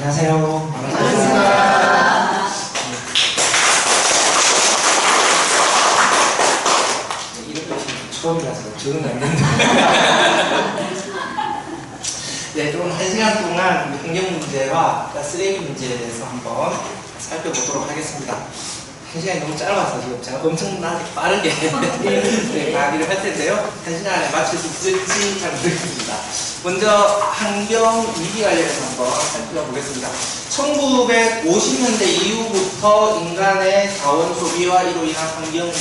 안녕하세요. 반갑습니다. 이렇게 처음이라서 적응 안 됐는데. 네, 좀 1시간 동안 환경 문제와 쓰레기 문제에 대해서 한번 살펴보도록 하겠습니다. 1시간이 너무 짧아서 지금 제가 엄청나게 빠르게 네, 강의를 할 텐데요. 1시간 안에 마칠 수 있을지 잘 모르겠습니다. 먼저 환경 위기 관련해서 한번 살펴보겠습니다. 1950년대 이후부터 인간의 자원 소비와 이로 인한 환경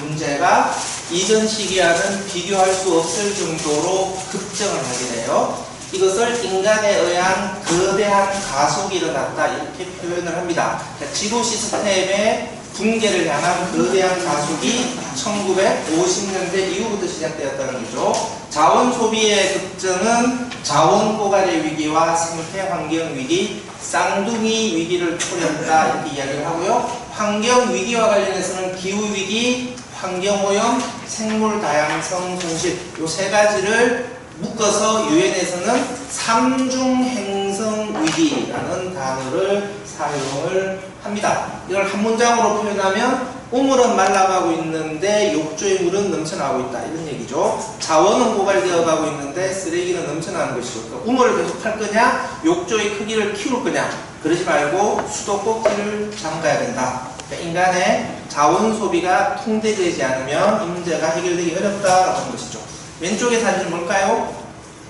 문제가 이전 시기와는 비교할 수 없을 정도로 급증을 하게 돼요. 이것을 인간에 의한 거대한 가속이 일어났다 이렇게 표현을 합니다. 지구 시스템의 붕괴를 향한 거대한 가속이 1950년대 이후부터 시작되었다는 거죠. 자원 소비의 급증은 자원 고갈의 위기와 생태 환경 위기, 쌍둥이 위기를 초래한다 이렇게 이야기를 하고요. 환경 위기와 관련해서는 기후 위기, 환경 오염, 생물 다양성 손실 이 세 가지를 묶어서 유엔에서는 삼중행성 위기라는 단어를 사용을 합니다. 이걸 한 문장으로 표현하면 우물은 말라가고 있는데 욕조의 물은 넘쳐나고 있다 이런 얘기죠. 자원은 고갈되어 가고 있는데 쓰레기는 넘쳐나는 것이죠. 그러니까 우물을 계속 할 거냐 욕조의 크기를 키울 거냐 그러지 말고 수도꼭지를 잠가야 된다. 그러니까 인간의 자원 소비가 통제되지 않으면 이 문제가 해결되기 어렵다라는 것이죠. 왼쪽의 사진은 뭘까요?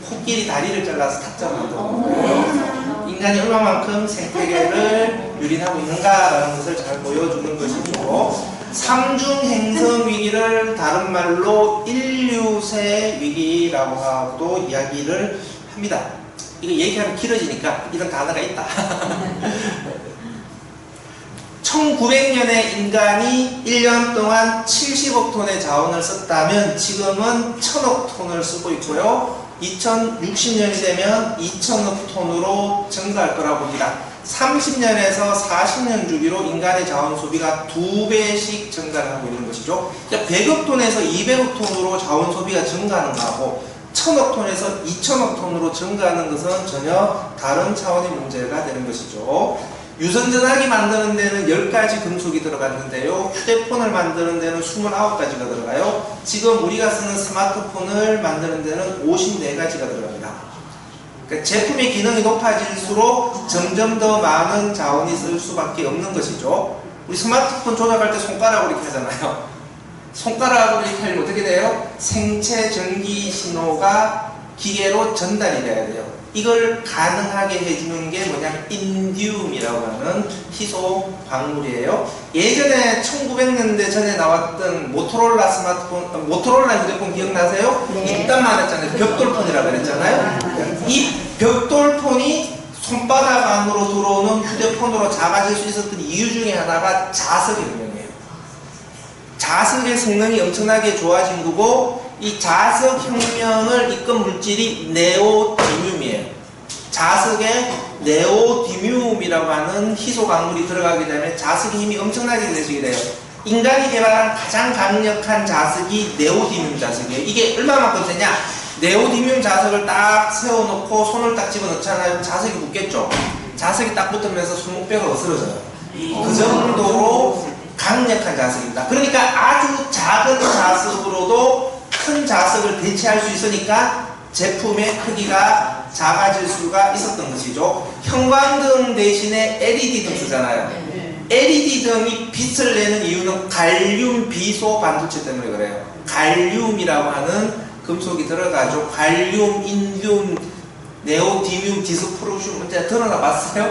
코끼리 다리를 잘라서 탁자로 만든 거예요. 인간이 얼마만큼 생태계를 유린하고 있는가라는 것을 잘 보여주는 것이고, 삼중행성 위기를 다른 말로 인류세 위기라고 하고도 이야기를 합니다. 이거 얘기하면 길어지니까 이런 단어가 있다. 1900년에 인간이 1년 동안 70억 톤의 자원을 썼다면 지금은 1000억 톤을 쓰고 있고요. 2060년이 되면 2000억 톤으로 증가할 거라고 봅니다. 30년에서 40년 주기로 인간의 자원 소비가 2배씩 증가를 하고 있는 것이죠. 그러니까 100억 톤에서 200억 톤으로 자원 소비가 증가하는 거하고 1000억 톤에서 2000억 톤으로 증가하는 것은 전혀 다른 차원의 문제가 되는 것이죠. 유선전화기 만드는 데는 10가지 금속이 들어갔는데요. 휴대폰을 만드는 데는 29가지가 들어가요. 지금 우리가 쓰는 스마트폰을 만드는 데는 54가지가 들어갑니다. 그러니까 제품의 기능이 높아질수록 점점 더 많은 자원이 쓸 수밖에 없는 것이죠. 우리 스마트폰 조작할 때 손가락으로 이렇게 하잖아요. 손가락으로 이렇게 하면 어떻게 돼요? 생체 전기 신호가 기계로 전달이 돼야 돼요. 이걸 가능하게 해주는 게 뭐냐? 인디움이라고 하는 희소 광물이에요. 예전에 1900년대 전에 나왔던 모토로라 스마트폰, 모토로라 휴대폰 기억나세요? 네. 입단만 했잖아요. 벽돌폰이라고 그랬잖아요. 이 벽돌폰이 손바닥 안으로 들어오는 휴대폰으로 작아질 수 있었던 이유 중에 하나가 자석의 영역이에요. 자석의 성능이 엄청나게 좋아진 거고, 이 자석 혁명을 이끈 물질이 네오디뮴이에요. 자석에 네오디뮴이라고 하는 희소 광물이 들어가게 되면 자석의 힘이 엄청나게 강해지게 돼요. 인간이 개발한 가장 강력한 자석이 네오디뮴 자석이에요. 이게 얼마만큼 되냐? 네오디뮴 자석을 딱 세워놓고 손을 딱 집어넣잖아요. 자석이 붙겠죠? 자석이 딱 붙으면서 손목뼈가 어스러져요. 그 정도로 강력한 자석입니다. 그러니까 아주 작은 자석으로도 큰 자석을 대체할 수 있으니까 제품의 크기가 작아질 수가 있었던 것이죠. 형광등 대신에 LED 등 쓰잖아요. LED 등이 빛을 내는 이유는 갈륨 비소 반도체 때문에 그래요. 갈륨이라고 하는 금속이 들어가죠. 갈륨, 인듐, 네오디뮴, 디스프로슘 문제 드러나 봤어요?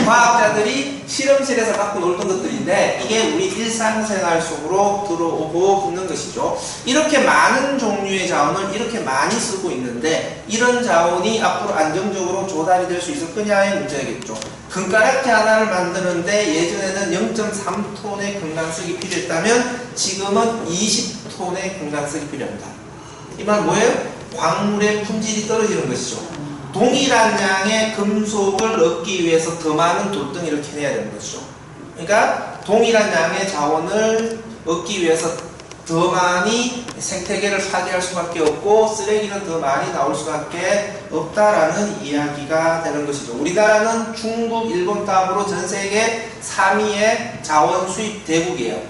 과학자들이 실험실에서 갖고 놀던 것들인데 이게 우리 일상생활 속으로 들어오고 있는 것이죠. 이렇게 많은 종류의 자원을 이렇게 많이 쓰고 있는데 이런 자원이 앞으로 안정적으로 조달이 될 수 있을 거냐의 문제겠죠. 금가락지 하나를 만드는데 예전에는 0.3톤의 금강석이 필요했다면 지금은 20톤의 금강석이 필요합니다. 이 말 뭐예요? 광물의 품질이 떨어지는 것이죠. 동일한 양의 금속을 얻기 위해서 더 많은 돌덩이를 캐내야 되는 것이죠. 그러니까 동일한 양의 자원을 얻기 위해서 더 많이 생태계를 파괴할 수밖에 없고 쓰레기는 더 많이 나올 수밖에 없다라는 이야기가 되는 것이죠. 우리나라는 중국, 일본 다음으로 전 세계 3위의 자원 수입 대국이에요.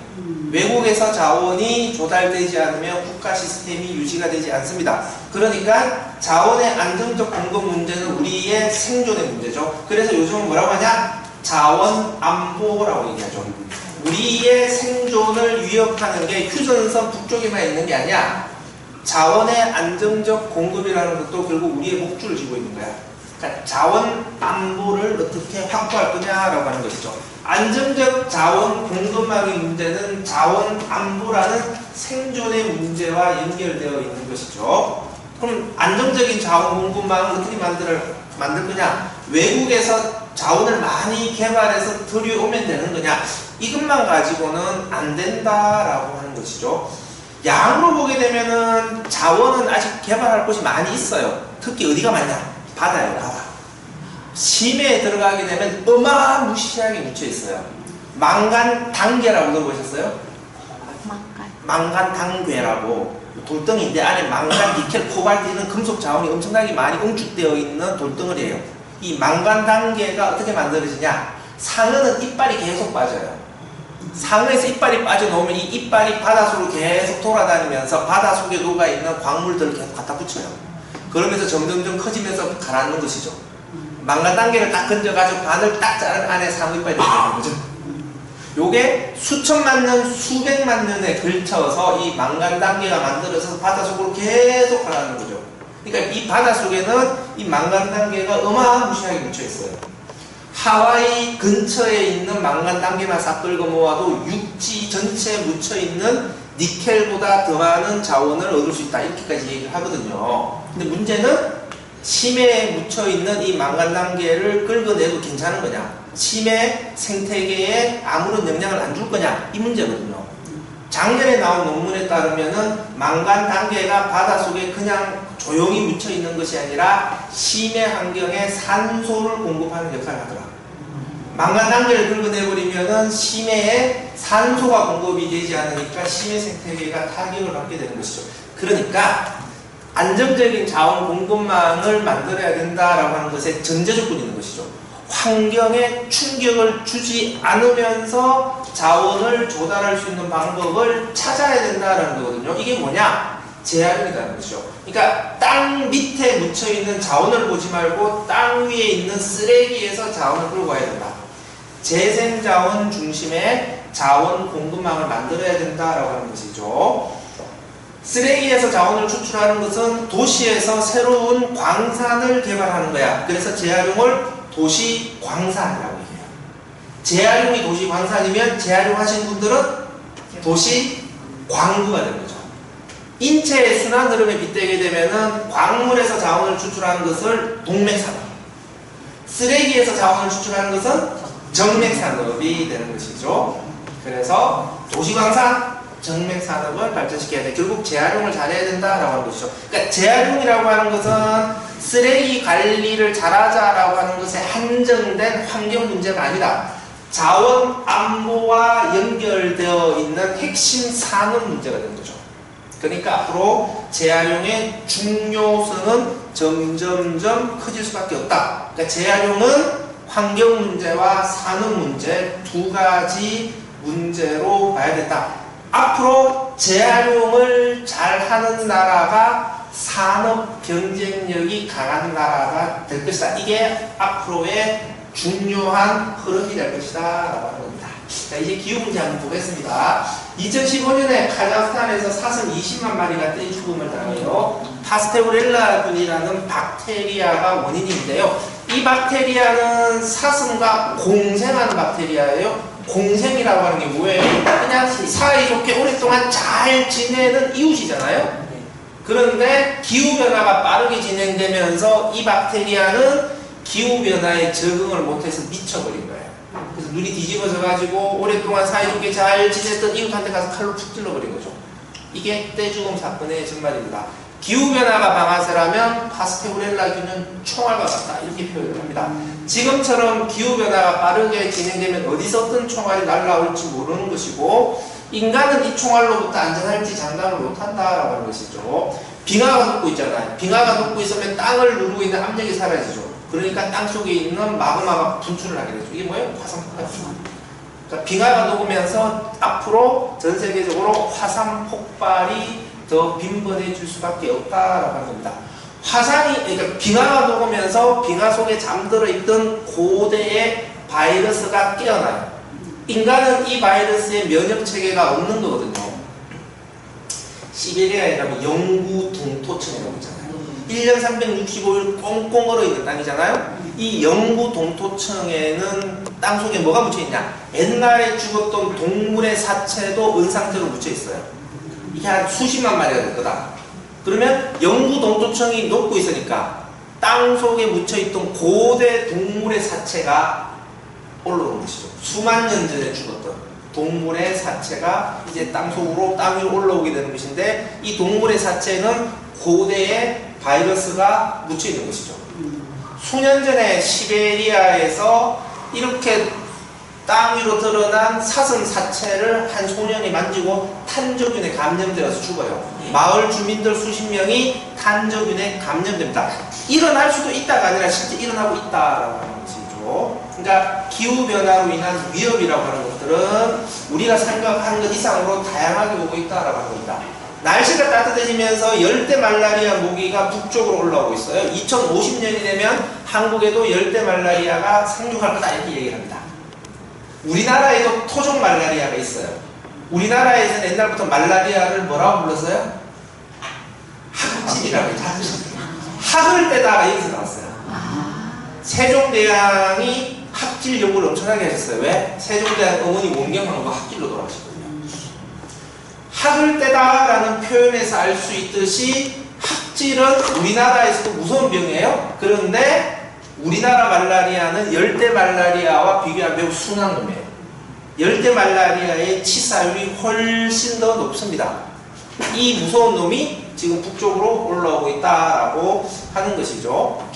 외국에서 자원이 조달되지 않으면 국가 시스템이 유지가 되지 않습니다. 그러니까 자원의 안정적 공급 문제는 우리의 생존의 문제죠. 그래서 요즘은 뭐라고 하냐? 자원 안보라고 얘기하죠. 우리의 생존을 위협하는 게 휴전선 북쪽에만 있는 게 아니야. 자원의 안정적 공급이라는 것도 결국 우리의 목줄을 쥐고 있는 거야. 그러니까 자원 안보를 어떻게 확보할 거냐라고 하는 것이죠. 안정적 자원 공급망의 문제는 자원 안보라는 생존의 문제와 연결되어 있는 것이죠. 그럼 안정적인 자원 공급망을 어떻게 만들 거냐? 외국에서 자원을 많이 개발해서 들여오면 되는 거냐? 이것만 가지고는 안 된다라고 하는 것이죠. 양으로 보게 되면은 자원은 아직 개발할 곳이 많이 있어요. 특히 어디가 많냐? 바다예요, 바다. 심해에 들어가게 되면 어마무시하게 묻혀 있어요. 망간 단계라고 들어보셨어요? 망간 단괴라고 돌덩이인데 안에 망간, 니켈, 코발트 이런 금속 자원이 엄청나게 많이 응축되어 있는 돌덩어리예요. 이 망간 단계가 어떻게 만들어지냐? 상어는 이빨이 계속 빠져요. 상어에서 이빨이 빠져나오면 이 이빨이 바닷속으로 계속 돌아다니면서 바닷속에 녹아있는 광물들을 계속 갖다 붙여요. 그러면서 점점점 커지면서 가라앉는 것이죠. 망간 단계를 딱 건져가지고 반을 딱 자른 안에 상어 이빨이 들어가는 거죠. 요게 수천만 년, 수백만 년에 걸쳐서 이 망간 단계가 만들어져서 바닷속으로 계속 가라앉는 거죠. 그러니까 이 바닷속에는 이 망간 단계가 어마무시하게 묻혀 있어요. 하와이 근처에 있는 망간 단계만 싹 긁어 모아도 육지 전체에 묻혀 있는 니켈보다 더 많은 자원을 얻을 수 있다. 이렇게까지 얘기를 하거든요. 근데 문제는 심해에 묻혀 있는 이 망간 단계를 긁어내도 괜찮은 거냐? 심해 생태계에 아무런 영향을 안 줄 거냐? 이 문제거든요. 작년에 나온 논문에 따르면은 망간 단계가 바닷속에 그냥 조용히 묻혀 있는 것이 아니라 심해 환경에 산소를 공급하는 역할을 하더라. 망간 단계를 긁어내버리면은 심해에 산소가 공급이 되지 않으니까 심해 생태계가 타격을 받게 되는 것이죠. 그러니까 안정적인 자원 공급망을 만들어야 된다라고 하는 것에 전제 조건이 있는 것이죠. 환경에 충격을 주지 않으면서 자원을 조달할 수 있는 방법을 찾아야 된다는 거거든요. 이게 뭐냐? 재활용이라는 것이죠. 그러니까 땅 밑에 묻혀있는 자원을 보지 말고 땅 위에 있는 쓰레기에서 자원을 끌고 와야 된다. 재생자원 중심의 자원 공급망을 만들어야 된다라고 하는 것이죠. 쓰레기에서 자원을 추출하는 것은 도시에서 새로운 광산을 개발하는 거야. 그래서 재활용을 도시 광산이라고 해요. 재활용이 도시 광산이면 재활용하신 분들은 도시 광부가 되는 거죠. 인체의 순환 흐름에 빗대게 되면은 광물에서 자원을 추출하는 것을 동맥산업, 쓰레기에서 자원을 추출하는 것은 정맥산업이 되는 것이죠. 그래서 도시광산, 정맥산업을 발전시켜야 돼. 결국 재활용을 잘해야 된다라고 하는 것이죠. 그러니까 재활용이라고 하는 것은 쓰레기 관리를 잘하자라고 하는 것에 한정된 환경 문제가 아니다. 자원 안보와 연결되어 있는 핵심 산업 문제가 되는 거죠. 그러니까 앞으로 재활용의 중요성은 점점점 커질 수밖에 없다. 그러니까 재활용은 환경 문제와 산업 문제 두 가지 문제로 봐야 된다. 앞으로 재활용을 잘하는 나라가 산업 경쟁력이 강한 나라가 될 것이다. 이게 앞으로의 중요한 흐름이 될 것이다 라고 하는 겁니다. 자, 이제 기후 문제 한번 보겠습니다. 2015년에 카자흐스탄에서 사슴 20만 마리가 떼 죽음을 당해요. 파스테우렐라균이라는 박테리아가 원인인데요. 이 박테리아는 사슴과 공생하는 박테리아예요. 공생이라고 하는 게 뭐예요? 그냥 사이좋게 오랫동안 잘 지내는 이웃이잖아요. 그런데 기후변화가 빠르게 진행되면서 이 박테리아는 기후변화에 적응을 못해서 미쳐버린 거예요. 그래서 눈이 뒤집어져 가지고 오랫동안 사이좋게 잘 지냈던 이웃한테 가서 칼로 푹 찔러버린 거죠. 이게 떼죽음 사건의 정말입니다. 기후변화가 방아쇠라면 파스테우렐라균은 총알과 같다. 이렇게 표현을 합니다. 지금처럼 기후변화가 빠르게 진행되면 어디서든 총알이 날라올지 모르는 것이고 인간은 이 총알로부터 안전할지 장담을 못한다라고 하는 것이죠. 빙하가 녹고 있잖아요. 빙하가 녹고 있으면 땅을 누르고 있는 압력이 사라지죠. 그러니까 땅 속에 있는 마그마가 분출을 하게 되죠. 이게 뭐예요? 화산폭발이죠. 그러니까 빙하가 녹으면서 앞으로 전 세계적으로 화산 폭발이 더 빈번해질 수밖에 없다라고 하는 겁니다. 그러니까 빙하가 녹으면서 빙하 속에 잠들어 있던 고대의 바이러스가 깨어나요. 인간은 이 바이러스의 면역 체계가 없는 거거든요. 시베리아에 가면 영구 동토층이라고 있잖아요. 1년 365일 꽁꽁 얼어 있는 땅이잖아요. 이 영구 동토층에는 땅 속에 뭐가 묻혀 있냐? 옛날에 죽었던 동물의 사체도 은상태로 묻혀 있어요. 이게 한 수십만 마리가 될 거다. 그러면 영구 동토층이 녹고 있으니까 땅 속에 묻혀 있던 고대 동물의 사체가 올라오는 것이죠. 수만 년 전에 죽었던 동물의 사체가 이제 땅 위로 올라오게 되는 것인데, 이 동물의 사체는 고대의 바이러스가 묻혀 있는 것이죠. 수년 전에 시베리아에서 이렇게 땅 위로 드러난 사슴 사체를 한 소년이 만지고 탄저균에 감염되어서 죽어요. 마을 주민들 수십 명이 탄저균에 감염됩니다. 일어날 수도 있다가 아니라 실제 일어나고 있다라고 하는 것이죠. 그러니까 기후변화로 인한 위협이라고 하는 것들은 우리가 생각하는 것 이상으로 다양하게 오고 있다라고 하는 겁니다. 날씨가 따뜻해지면서 열대 말라리아 모기가 북쪽으로 올라오고 있어요. 2050년이 되면 한국에도 열대 말라리아가 상륙할 거다 이렇게 얘기를 합니다. 우리나라에도 토종 말라리아가 있어요. 우리나라에서는 옛날부터 말라리아를 뭐라고 불렀어요? 학질이라고 했죠. 학을 떼다가 여기서 나왔어요. 세종대왕이 학질 연구를 엄청나게 하셨어요. 왜? 세종대왕 어머니 원경왕후가 학질로 돌아가셨거든요. 학을 떼다라는 표현에서 알 수 있듯이 학질은 우리나라에서도 무서운 병이에요. 그런데 우리나라 말라리아는 열대 말라리아와 비교하면 매우 순한 놈이에요. 열대 말라리아의 치사율이 훨씬 더 높습니다. 이 무서운 놈이 지금 북쪽으로 올라오고 있다라고 하는 것이죠.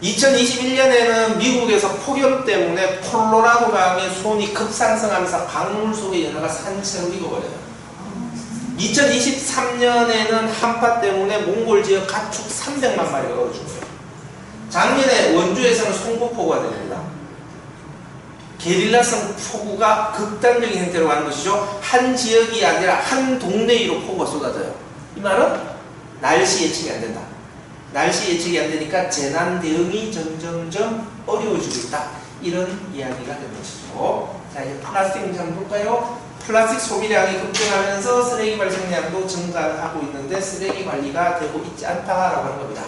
2021년에는 미국에서 폭염 때문에 콜로라도 강의 수온이 급상승하면서 강물 속의 연어가 산채로 익어버려요. 2023년에는 한파 때문에 몽골 지역 가축 300만 마리가 얼어 죽어요. 작년에 원주에서는 송구폭우가 됩니다. 게릴라성 폭우가 극단적인 형태로 가는 것이죠. 한 지역이 아니라 한 동네 위로 폭우가 쏟아져요. 이 말은 날씨 예측이 안 된다. 날씨 예측이 안 되니까 재난 대응이 점점점 어려워지고 있다. 이런 이야기가 되는 것이죠. 자, 이제 플라스틱 문제 한번 볼까요? 플라스틱 소비량이 급증하면서 쓰레기 발생량도 증가하고 있는데 쓰레기 관리가 되고 있지 않다라고 하는 겁니다.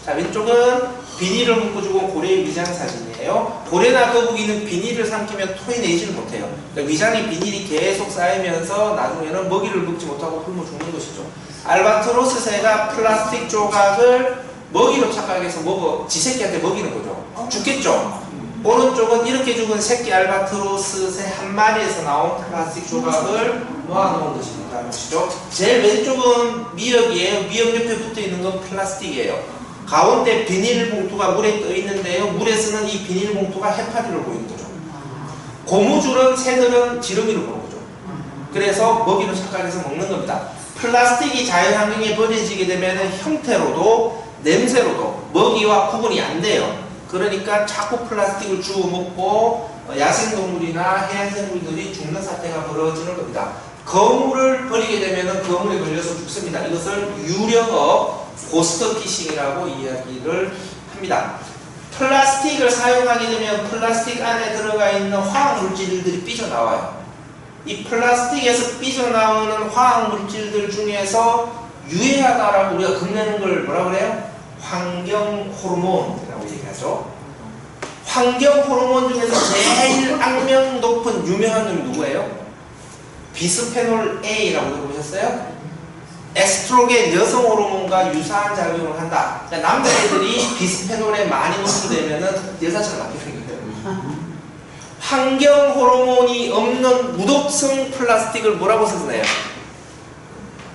자, 왼쪽은 비닐을 묶어주고 고래의 위장 사진이에요. 고래나 거북이는 비닐을 삼키면 토해내지를 못해요. 그러니까 위장에 비닐이 계속 쌓이면서 나중에는 먹이를 먹지 못하고 굶어 죽는 것이죠. 알바트로스 새가 플라스틱 조각을 먹이로 착각해서 지 새끼한테 먹이는 거죠. 죽겠죠? 오른쪽은 이렇게 죽은 새끼 알바트로스 새 한 마리에서 나온 플라스틱 조각을 모아놓은 것이죠. 제일 왼쪽은 미역이에요. 미역 옆에 붙어 있는 건 플라스틱이에요. 가운데 비닐봉투가 물에 떠 있는데요. 물에서는 이 비닐봉투가 해파리로 보이는 거죠. 고무줄은 새들은 지렁이로 보는 거죠. 그래서 먹이로 착각해서 먹는 겁니다. 플라스틱이 자연환경에 버려지게 되면 형태로도 냄새로도 먹이와 구분이 안 돼요. 그러니까 자꾸 플라스틱을 주워 먹고 야생동물이나 해양생물들이 죽는 사태가 벌어지는 겁니다. 거물을 버리게 되면 거물에 걸려서 죽습니다. 이것을 유령업 고스트피싱이라고 이야기를 합니다. 플라스틱을 사용하게 되면 플라스틱 안에 들어가 있는 화학물질들이 삐져나와요. 이 플라스틱에서 삐져나오는 화학물질들 중에서 유해하다라고 우리가 겁내는 걸 뭐라고 그래요? 환경호르몬이라고 얘기하죠. 환경호르몬 중에서 제일 악명 높은 유명한 놈이 누구예요? 비스페놀 A라고 들어보셨어요? 에스트로겐 여성 호르몬과 유사한 작용을 한다. 그러니까 남자애들이 비스페놀에 많이 노출되면은 여자처럼 바뀌는 거예요. 환경 호르몬이 없는 무독성 플라스틱을 뭐라고 쓰나요?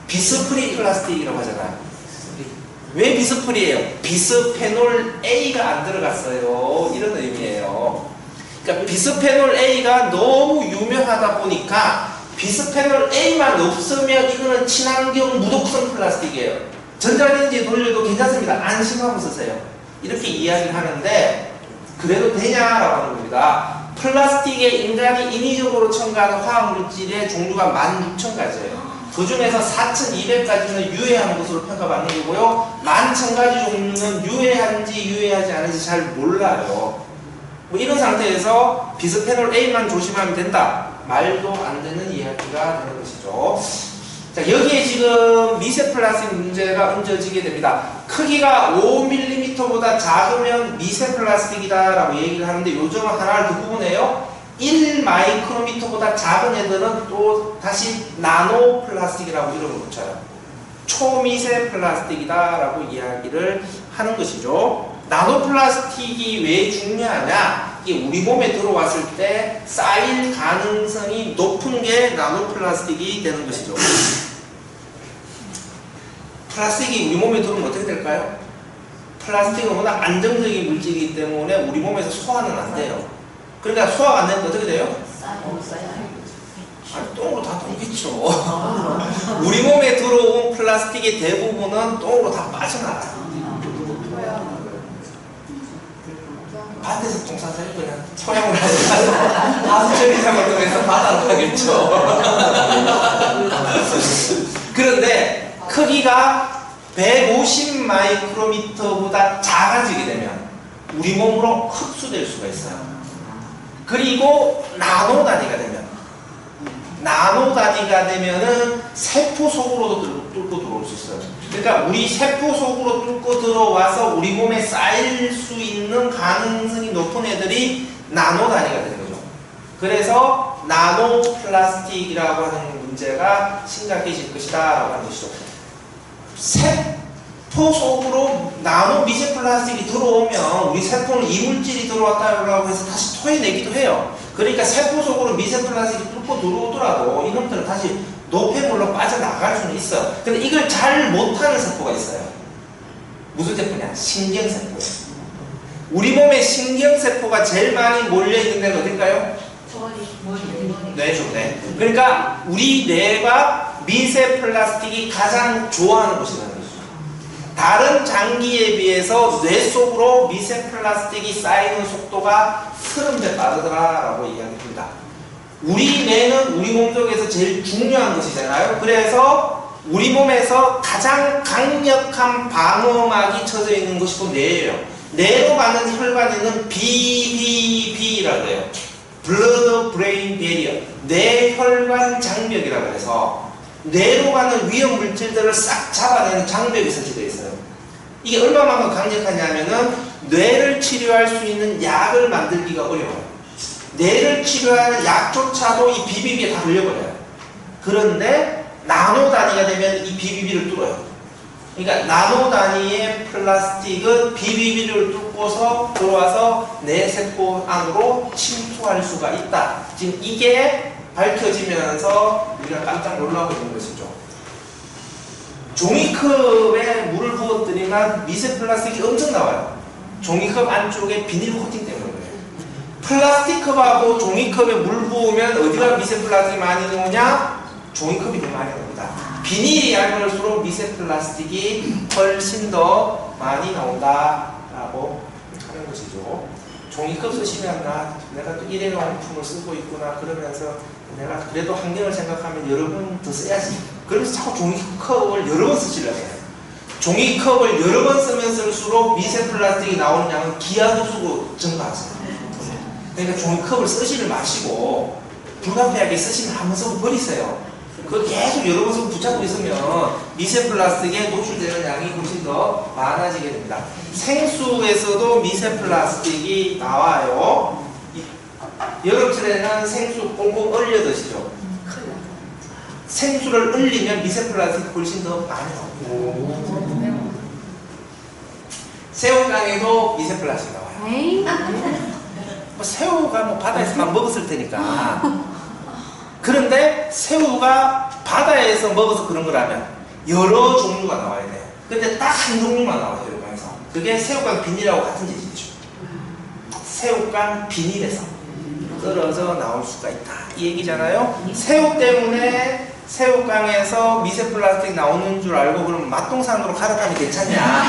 비스프리 플라스틱이라고 하잖아요. 왜 비스프리예요? 비스페놀 A가 안 들어갔어요. 이런 의미예요. 그러니까 비스페놀 A가 너무 유명하다 보니까 비스페놀 A만 없으면 이거는 친환경 무독성 플라스틱이에요. 전자레인지에 돌려도 괜찮습니다. 안심하고 쓰세요. 이렇게 이야기를 하는데 그래도 되냐라고 하는 겁니다. 플라스틱에 인간이 인위적으로 첨가하는 화학물질의 종류가 16,000가지예요. 그 중에서 4,200가지는 유해한 것으로 평가받는 거고요. 11,000가지 종류는 유해한지 유해하지 않은지 잘 몰라요. 뭐 이런 상태에서 비스페놀 A만 조심하면 된다. 말도 안 되는 이야기가 되는 것이죠. 자, 여기에 지금 미세 플라스틱 문제가 얹어지게 됩니다. 크기가 5mm보다 작으면 미세 플라스틱이다 라고 얘기를 하는데 요즘은 하나를 더 구분해요. 1마이크로미터보다 작은 애들은 또 다시 나노 플라스틱이라고 이름을 붙여요. 초미세 플라스틱이다 라고 이야기를 하는 것이죠. 나노 플라스틱이 왜 중요하냐? 이게 우리 몸에 들어왔을 때 쌓일 가능성이 높은 게 나노 플라스틱이 되는 것이죠. 플라스틱이 우리 몸에 들어오면 어떻게 될까요? 플라스틱은 워낙 안정적인 물질이기 때문에 우리 몸에서 소화는 안 돼요. 그러니까 소화가 안 되면 어떻게 돼요? 아니, 똥으로 다 돌겠죠. 우리 몸에 들어온 플라스틱의 대부분은 똥으로 다 빠져나가요. 밭에서 똥 싸서 그냥 처형을 하고 하수처리 잘못하면서 바다로 가겠죠. 그런데 크기가 150 마이크로미터보다 작아지게 되면 우리 몸으로 흡수될 수가 있어요. 그리고 나노 단위가 되면은 세포 속으로도 뚫고 들어올 수 있어요. 그러니까 우리 세포 속으로 뚫고 들어와서 우리 몸에 쌓일 수 있는 가능성이 높은 애들이 나노 단위가 되는 거죠. 그래서 나노 플라스틱이라고 하는 문제가 심각해질 것이다 라고 하는 것이죠. 세포 속으로 나노 미세 플라스틱이 들어오면 우리 세포는 이물질이 들어왔다고 해서 다시 토해내기도 해요. 그러니까 세포 속으로 미세 플라스틱이 뚫고 들어오더라도 이놈들은 다시 노폐물로 빠져나갈 수는 있어요. 근데 이걸 잘 못하는 세포가 있어요. 무슨 세포냐? 신경세포예요. 우리 몸에 신경세포가 제일 많이 몰려있는 데가 어딜까요? 뇌죠, 뇌. 그러니까 우리 뇌가 미세 플라스틱이 가장 좋아하는 곳이라는 거죠. 다른 장기에 비해서 뇌 속으로 미세 플라스틱이 쌓이는 속도가 30배 빠르더라라고 이야기합니다. 우리 뇌는 우리 몸속에서 제일 중요한 것이잖아요. 그래서 우리 몸에서 가장 강력한 방어막이 쳐져 있는 것이 또 뇌예요. 뇌로 가는 혈관에는 BBB라고 해요. Blood Brain Barrier, 뇌혈관 장벽이라고 해서 뇌로 가는 위험 물질들을 싹 잡아내는 장벽이 설치되어 있어요. 이게 얼마만큼 강력하냐면은 뇌를 치료할 수 있는 약을 만들기가 어려워요. 뇌를 치료하는 약조차도 이 BBB에 다 걸려버려요. 그런데 나노 단위가 되면 이 BBB를 뚫어요. 그러니까 나노 단위의 플라스틱은 BBB를 뚫고서 들어와서 뇌 세포 안으로 침투할 수가 있다. 지금 이게 밝혀지면서 우리가 깜짝 놀라고 있는 것이죠. 종이컵에 물을 부어뜨리면 미세 플라스틱이 엄청 나와요. 종이컵 안쪽에 비닐 코팅 때문에 그래요. 플라스틱컵하고 종이컵에 물 부으면 어디가 미세 플라스틱이 많이 나오냐? 종이컵이 더 많이 나옵니다. 비닐이 얇을수록 미세 플라스틱이 훨씬 더 많이 나온다라고 하는 것이죠. 종이컵 쓰시면 내가 또 일회용품을 쓰고 있구나 그러면서 내가 그래도 환경을 생각하면 여러 번 더 써야지. 그래서 자꾸 종이컵을 여러 번 쓰시려고 해요. 종이컵을 여러 번 쓰면 쓸수록 미세 플라스틱이 나오는 양은 기하급수로 증가하세요. 그러니까 종이컵을 쓰지를 마시고 불가피하게 쓰시면 한번 쓰고 버리세요. 그걸 계속 여러 번 붙잡고 있으면 미세 플라스틱에 노출되는 양이 훨씬 더 많아지게 됩니다. 생수에서도 미세 플라스틱이 나와요. 여름철에는 생수 꽁꽁 얼려 드시죠. 생수를 얼리면 미세 플라스틱이 훨씬 더 많이 나옵니다. 새우깡에도 미세 플라스틱이 나와요. 새우가 뭐 바다에서만 먹었을 테니까. 그런데 새우가 바다에서 먹어서 그런 거라면 여러 종류가 나와야 돼요. 근데 딱 한 종류만 나와요, 새우깡에서. 그게 새우깡 비닐하고 같은 재질이죠. 새우깡 비닐에서 떨어져 나올 수가 있다. 이 얘기잖아요. 새우 때문에 새우깡에서 미세 플라스틱 나오는 줄 알고 그럼 맛동산으로 갈아타면 괜찮냐?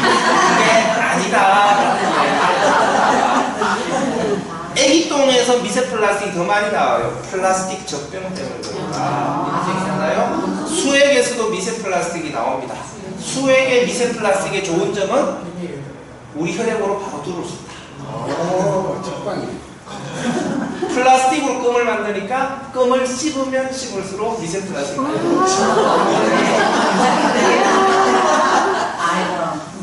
그게 아니다. 애기똥에서 미세 플라스틱이 더 많이 나와요. 플라스틱 젖병 때문에 그런가. 이런 얘기잖아요. 수액에서도 미세 플라스틱이 나옵니다. 수액의 미세 플라스틱의 좋은 점은 우리 혈액으로 바로 들어올 수 있다. 첫방이. 플라스틱으로 껌을 만드니까 껌을 씹으면 씹을수록 미세 플라스틱이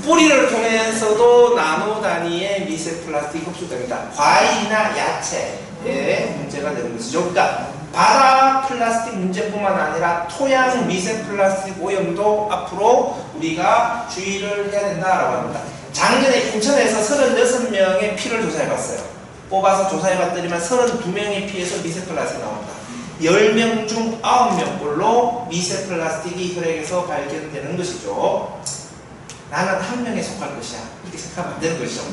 뿌리를 통해서도 나노 단위의 미세 플라스틱이 흡수됩니다. 과일이나 야채에 문제가 되는 것이죠. 그러니까 바다 플라스틱 문제뿐만 아니라 토양 미세 플라스틱 오염도 앞으로 우리가 주의를 해야 된다라고 합니다. 작년에 인천에서 36명의 피를 조사해봤어요. 뽑아서 조사해봤더니만 32명의 피에서 미세 플라스틱이 나옵니다. 10명 중 9명꼴로 미세 플라스틱이 혈액에서 발견되는 것이죠. 나는 한 명에 속할 것이야. 이렇게 생각하면 안 되는 것이죠.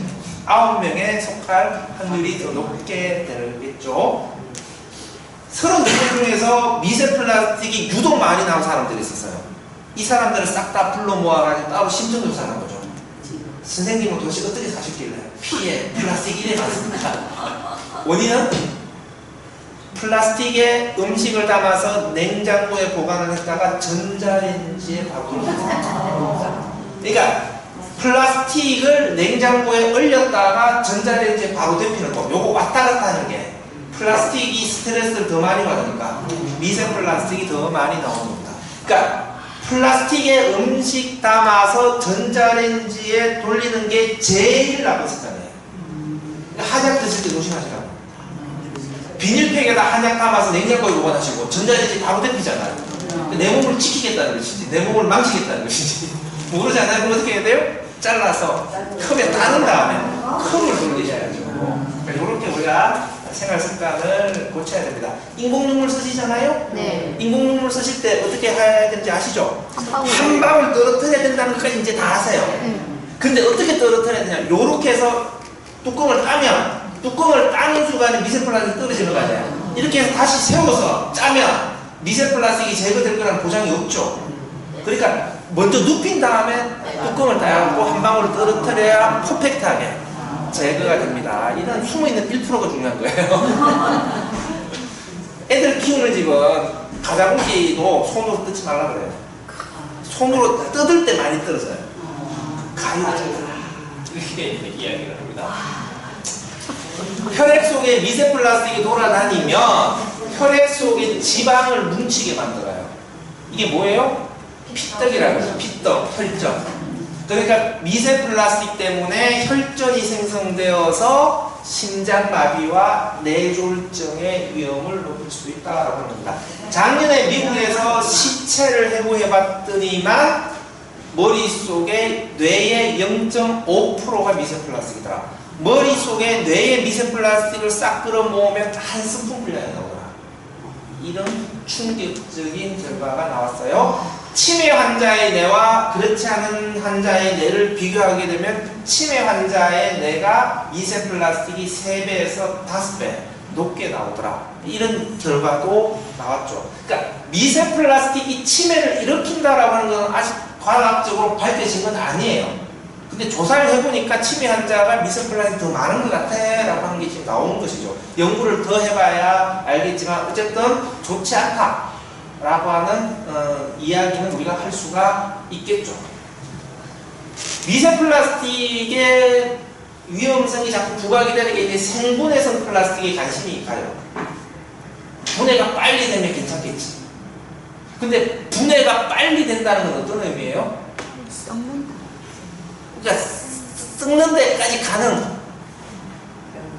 9명에 속할 확률이 더 높게 되겠죠. 32명 중에서 미세 플라스틱이 유독 많이 나온 사람들이 있었어요. 이 사람들을 싹 다 불러 모아가지고 따로 심정조사하는 거죠. 선생님은 도대체 어떻게 사셨길래 피에 플라스틱이 이래 많습니까? 원인은 플라스틱에 음식을 담아서 냉장고에 보관을 했다가 전자레인지에 바로 돌렸어요. 그러니까 플라스틱을 냉장고에 얼렸다가 전자레인지에 바로 데피는 거, 요거 왔다 갔다 하는 게 플라스틱이 스트레스를 더 많이 받으니까 미세 플라스틱이 더 많이 나오는 겁니다. 그러니까 플라스틱에 음식 담아서 전자레인지에 돌리는 게 제일 나쁜 습관이에요. 한약 드실 때 조심하시라고. 비닐팩에다 한약 담아서 냉장고에 보관하시고 전자레인지 바로 데피잖아요. 내 몸을 지키겠다는 것이지, 내 몸을 망치겠다는 것이지. 모르잖아요. 그럼 어떻게 해야 돼요? 잘라서 컵에 따는 다음에 컵을 돌리셔야죠. 이렇게 우리가 생활 습관을 고쳐야 됩니다. 인공눈물 쓰시잖아요? 네. 인공눈물 쓰실 때 어떻게 해야 되는지 아시죠? 한 방울. 한 방울 떨어뜨려야 된다는 것까지 이제 다 아세요. 근데 어떻게 떨어뜨려야 되냐? 요렇게 해서 뚜껑을 따면 뚜껑을 따는 순간에 미세 플라스틱이 떨어지는 거 아니에요? 이렇게 해서 다시 세워서 짜면 미세 플라스틱이 제거될 거라는 보장이 없죠. 그러니까 먼저 눕힌 다음에 뚜껑을 따고 한 방울 떨어뜨려야 퍼펙트하게 제거가 됩니다. 이런 숨어있는 1%가 중요한 거예요. 애들 키우는 집은 가자고기도 손으로 뜯지 말라 그래요. 손으로 뜯을 때 많이 떨어져요. 가위로 뜯어라. 이렇게 이야기를 합니다. 혈액 속에 미세 플라스틱이 돌아다니면 혈액 속에 지방을 뭉치게 만들어요. 이게 뭐예요? 피떡이라고 해요. 피떡, 혈전. 그러니까 미세 플라스틱 때문에 혈전이 생성되어서 심장마비와 뇌졸중의 위험을 높일 수도 있다고 합니다. 작년에 미국에서 시체를 해부해봤더니만 머릿속에 뇌의 0.5%가 미세 플라스틱이더라. 머릿속에 뇌의 미세 플라스틱을 싹 끌어모으면 한 스푼 분량이 나오더라. 이런 충격적인 결과가 나왔어요. 치매 환자의 뇌와 그렇지 않은 환자의 뇌를 비교하게 되면 치매 환자의 뇌가 미세 플라스틱이 3배에서 5배 높게 나오더라. 이런 결과도 나왔죠. 그러니까 미세 플라스틱이 치매를 일으킨다라고 하는 건 아직 과학적으로 밝혀진 건 아니에요. 근데 조사를 해보니까 치매 환자가 미세 플라스틱이 더 많은 것 같아 라고 하는 게 지금 나오는 것이죠. 연구를 더 해봐야 알겠지만 어쨌든 좋지 않다 라고 하는 이야기는 우리가 할 수가 있겠죠. 미세 플라스틱의 위험성이 자꾸 부각이 되는 게 이제 생분해성 플라스틱에 관심이 가요. 분해가 빨리 되면 괜찮겠지. 근데 분해가 빨리 된다는 건 어떤 의미예요? 썩는다. 그러니까 썩는 데까지 가는,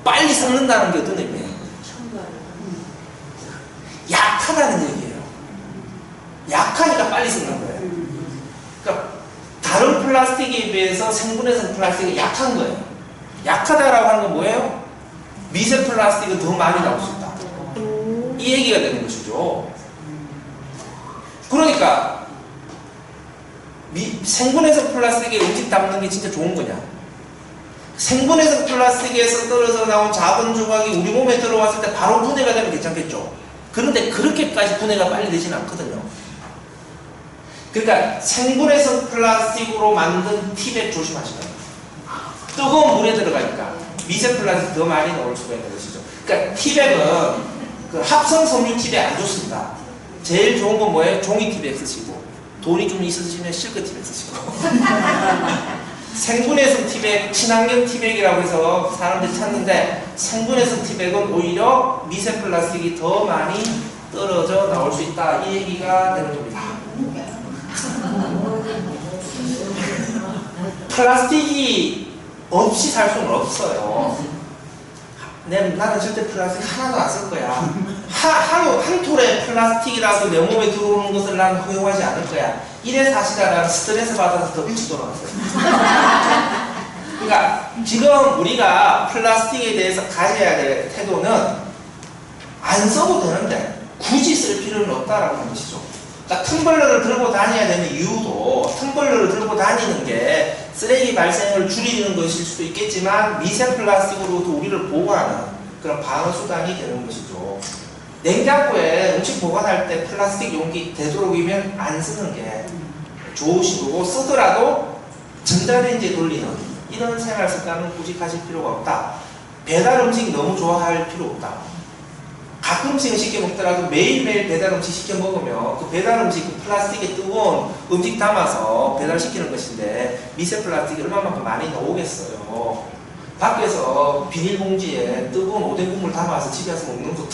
빨리 썩는다는 게 어떤 의미예요? 약하다는 얘기예요. 약하니까 빨리 썩는 거예요. 그러니까 다른 플라스틱에 비해서 생분해성 플라스틱이 약한 거예요. 약하다라고 하는 건 뭐예요? 미세 플라스틱은 더 많이 나올 수 있다. 이 얘기가 되는 것이죠. 그러니까 생분해성 플라스틱에 음식 담는 게 진짜 좋은 거냐? 생분해성 플라스틱에서 떨어져 나온 작은 조각이 우리 몸에 들어왔을 때 바로 분해가 되면 괜찮겠죠. 그런데 그렇게까지 분해가 빨리 되지는 않거든요. 그러니까 생분해성 플라스틱으로 만든 티백 조심하시라. 뜨거운 물에 들어가니까 미세 플라스틱 더 많이 넣을 수가 있는 것이죠. 그러니까 티백은 그 합성 섬유 티백 안 좋습니다. 제일 좋은 건 뭐예요? 종이 티백 쓰시고, 돈이 좀 있으시면 실크 티백 쓰시고. 생분해성 티백, 친환경 티백이라고 해서 사람들이 찾는데, 생분해성 티백은 오히려 미세 플라스틱이 더 많이 떨어져 나올 수 있다, 이 얘기가 되는 겁니다. 플라스틱이 없이 살 수는 없어요. 나는 절대 플라스틱 하나도 안 쓸 거야. 한 톨의 플라스틱이라도 내 몸에 들어오는 것을 나는 허용하지 않을 거야. 이래 사시다가 스트레스 받아서 더 일찍 돌아갔어요. 그러니까 지금 우리가 플라스틱에 대해서 가져야 될 태도는 안 써도 되는데 굳이 쓸 필요는 없다라고 하는 것이죠. 그러니까 텀블러를 들고 다녀야 되는 이유도, 텀블러를 들고 다니는 게 쓰레기 발생을 줄이는 것일 수도 있겠지만 미세 플라스틱으로도 우리를 보호하는 그런 방어 수단이 되는 것이죠. 냉장고에 음식 보관할 때 플라스틱 용기 되도록이면 안 쓰는 게 좋으신 거고, 쓰더라도 전자레인지에 돌리는 이런 생활 습관은 굳이 가질 필요가 없다. 배달 음식 너무 좋아할 필요 없다. 가끔씩 시켜 먹더라도 매일매일 배달 음식 시켜 먹으면 그 배달 음식 그 플라스틱에 뜨거운 음식 담아서 배달시키는 것인데 미세 플라스틱이 얼마만큼 많이 나오겠어요. 밖에서 비닐봉지에 뜨거운 오뎅 국물 담아서 집에 와서 먹는 것도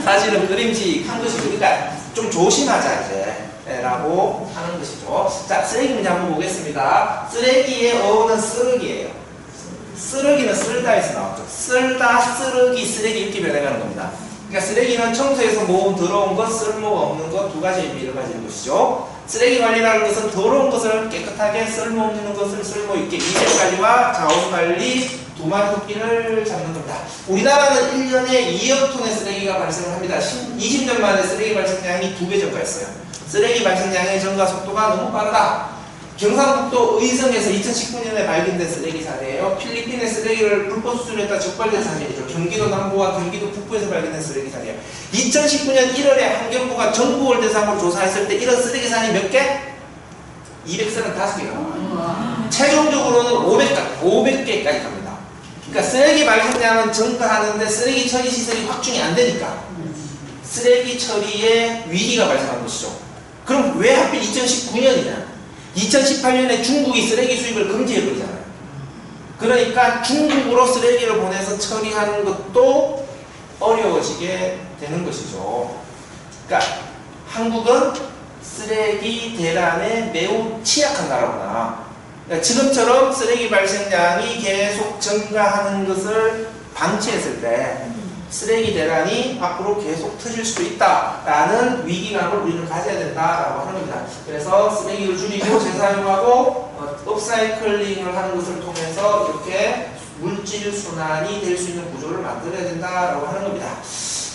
사실은 그림직한 것이죠. 그러니까 좀 조심하자 이제 라고 하는 것이죠. 자, 쓰레기 문제 한번 보겠습니다. 쓰레기의 어원은 쓰레기예요. 쓰레기는 쓸다에서 나왔죠. 쓸다, 쓰레기, 쓰레기 이렇게 변해가는 겁니다. 그러니까 쓰레기는 청소에서 모은 더러운 것, 쓸모가 없는 것 두 가지 의미를 가지는 것이죠. 쓰레기 관리라는 것은 더러운 것을 깨끗하게, 쓸모없는 것을 쓸모있게, 위생 관리와 자원 관리 두 마리 토끼를 잡는 겁니다. 우리나라는 1년에 2억 톤의 쓰레기가 발생을 합니다. 20년 만에 쓰레기 발생량이 2배 증가했어요. 쓰레기 발생량의 증가 속도가 너무 빠르다. 경상북도 의성에서 2019년에 발견된 쓰레기 사례예요. 필리핀의 쓰레기를 불법 수출했다 적발된 사례이죠. 경기도 남부와 경기도 북부에서 발견된 쓰레기 사례예요. 2019년 1월에 환경부가 전국을 대상으로 조사했을 때 이런 쓰레기 사례 몇 개? 235개가 나와요. 최종적으로는 500개까지 갑니다. 그러니까 쓰레기 발생량은 증가하는데 쓰레기 처리 시설이 확충이 안 되니까 쓰레기 처리에 위기가 발생한 것이죠. 그럼 왜 하필 2019년이냐? 2018년에 중국이 쓰레기 수입을 금지해버리잖아요. 그러니까 중국으로 쓰레기를 보내서 처리하는 것도 어려워지게 되는 것이죠. 그러니까 한국은 쓰레기 대란에 매우 취약한 나라구나. 그러니까 지금처럼 쓰레기 발생량이 계속 증가하는 것을 방치했을 때 쓰레기 대란이 앞으로 계속 터질 수도 있다라는 위기감을 우리는 가져야 된다라고 하는 겁니다. 그래서 쓰레기를 줄이고 재사용하고 업사이클링을 하는 것을 통해서 이렇게 물질 순환이 될 수 있는 구조를 만들어야 된다라고 하는 겁니다.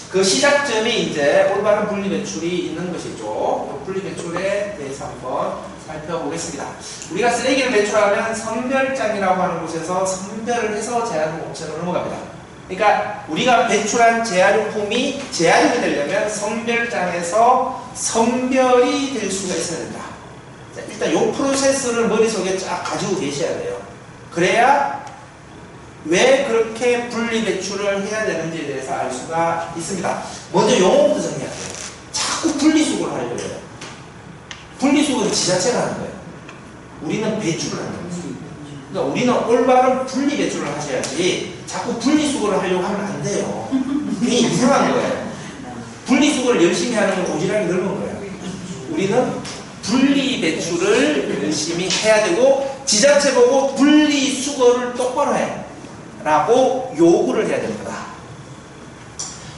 그 시작점이 이제 올바른 분리배출이 있는 것이죠. 분리배출에 대해서 한번 살펴보겠습니다. 우리가 쓰레기를 배출하면 선별장이라고 하는 곳에서 선별을 해서 재활용업체로 넘어갑니다. 그러니까 우리가 배출한 재활용품이 재활용이 되려면 선별장에서 선별이 될 수가 있어야 된다. 자, 일단 이 프로세스를 머릿속에 쫙 가지고 계셔야 돼요. 그래야 왜 그렇게 분리배출을 해야 되는지에 대해서 알 수가 있습니다. 먼저 용어부터 정리할게요. 자꾸 분리수거를 하려고 해요. 분리수거는 지자체가 하는 거예요. 우리는 배출을 하는 거예요. 그러니까 우리는 올바른 분리배출을 하셔야지 자꾸 분리수거를 하려고 하면 안 돼요. 그게 이상한 거예요. 분리수거를 열심히 하는 건 오지랖이 넓은 거예요. 우리는 분리배출을 열심히 해야 되고 지자체 보고 분리수거를 똑바로 해 라고 요구를 해야 됩니다.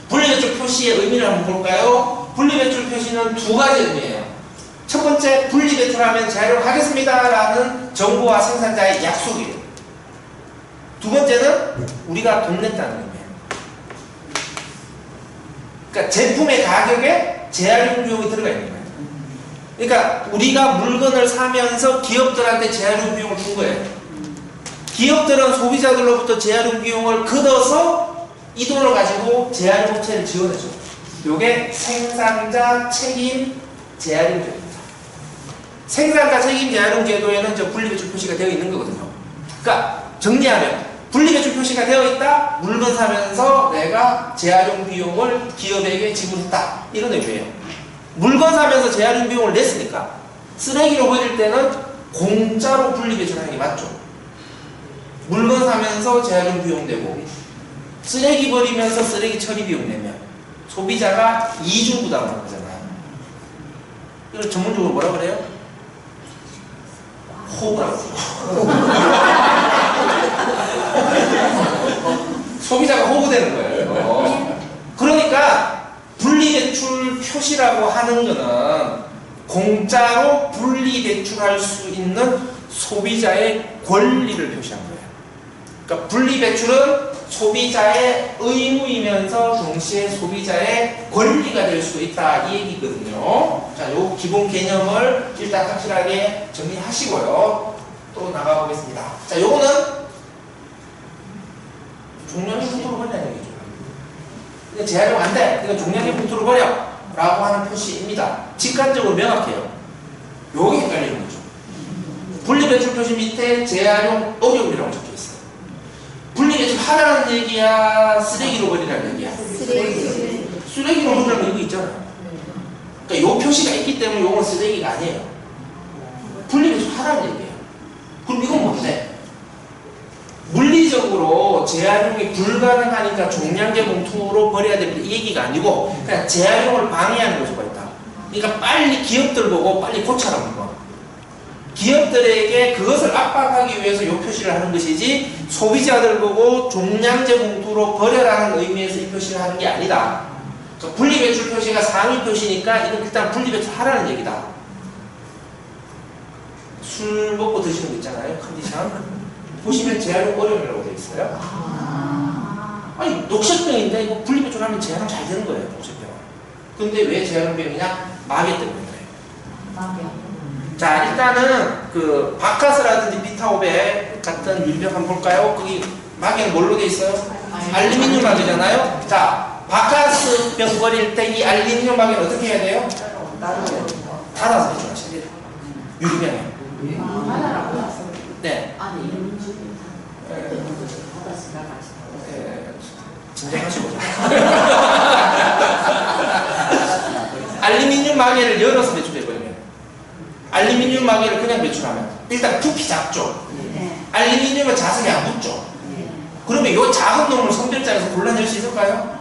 분리배출 표시의 의미를 한번 볼까요? 분리배출 표시는 두 가지 의미예요. 첫 번째, 분리배출하면 재활용하겠습니다 라는 정부와 생산자의 약속이에요. 두 번째는 우리가 돈 냈다는 의미예요. 그러니까 제품의 가격에 재활용 비용이 들어가 있는 거예요. 그러니까 우리가 물건을 사면서 기업들한테 재활용 비용을 준 거예요. 기업들은 소비자들로부터 재활용 비용을 걷어서 이 돈을 가지고 재활용 업체를 지원해줘. 요게 생산자 책임 재활용 제도입니다. 생산자 책임 재활용 제도에는 저 분리배출 표시가 되어 있는 거거든요. 그러니까 정리하면 분리배출 표시가 되어 있다. 물건 사면서 내가 재활용 비용을 기업에게 지불했다. 이런 의미예요. 물건 사면서 재활용 비용을 냈으니까 쓰레기로 버릴 때는 공짜로 분리배출하는 게 맞죠. 물건 사면서 재활용 비용 내고 쓰레기 버리면서 쓰레기 처리 비용 내면 소비자가 이중 부담하는 거잖아요. 이걸 전문적으로 뭐라 그래요? 호구라고. 소비자가 호구되는 거예요. 그러니까 분리배출 표시라고 하는 거는 공짜로 분리배출할 수 있는 소비자의 권리를 표시한 거예요. 그러니까 분리배출은 소비자의 의무이면서 동시에 소비자의 권리가 될 수도 있다 이 얘기거든요. 자, 요 기본 개념을 일단 확실하게 정리하시고요. 또 나가보겠습니다. 자, 요거는 종량의 분토로 버리라는 얘기죠. 이거 재활용 안 돼. 이거 종량의 분토로 버려. 라고 하는 표시입니다. 직관적으로 명확해요. 요게 헷갈리는 거죠. 분리배출 표시 밑에 재활용 어려움이라고 적혀 있어요. 분리배출 하라는 얘기야, 쓰레기로 버리라는 얘기야? 쓰레기로 버리라는 얘기 있잖아요. 그러니까 요 표시가 있기 때문에 요건 쓰레기가 아니에요. 분리배출 하라는 얘기예요. 그럼 이건 뭔데? 물리적으로 재활용이 불가능하니까 종량제 봉투로 버려야 됩니다. 이 얘기가 아니고 그냥 재활용을 방해하는 요소가 있다. 그러니까 빨리 기업들 보고 빨리 고쳐라는 거. 기업들에게 그것을 압박하기 위해서 이 표시를 하는 것이지 소비자들 보고 종량제 봉투로 버려라는 의미에서 이 표시를 하는 게 아니다. 그러니까 분리배출 표시가 상위 표시니까 이건 일단 분리배출 하라는 얘기다. 술 먹고 드시는 거 있잖아요. 컨디션. 보시면 재활용 어려움이라고 되어 있어요. 아니 녹색병인데 이거 분리배출하면 재활용 잘 되는 거예요. 녹색병. 근데 왜 재활용병이냐? 마개 때문에 그래요. 자, 일단은 그 바카스라든지 비타500 같은 유리병 한번 볼까요? 거기 마개는 뭘로 돼 있어요? 알루미늄 마개잖아요. 자, 바카스 병 버릴 때 이 알루미늄 마개는 어떻게 해야 돼요? 닫아서 배출하셔야 돼요. 유리병에. 네. 진정하시고. 알루미늄 마개를 열어서 배출해버리면 알루미늄 마개를 그냥 배출하면 일단 부피 작죠. 알루미늄은 자석이 안 붙죠. 그러면 이 작은 놈을 선별장에서 골라낼 수 있을까요?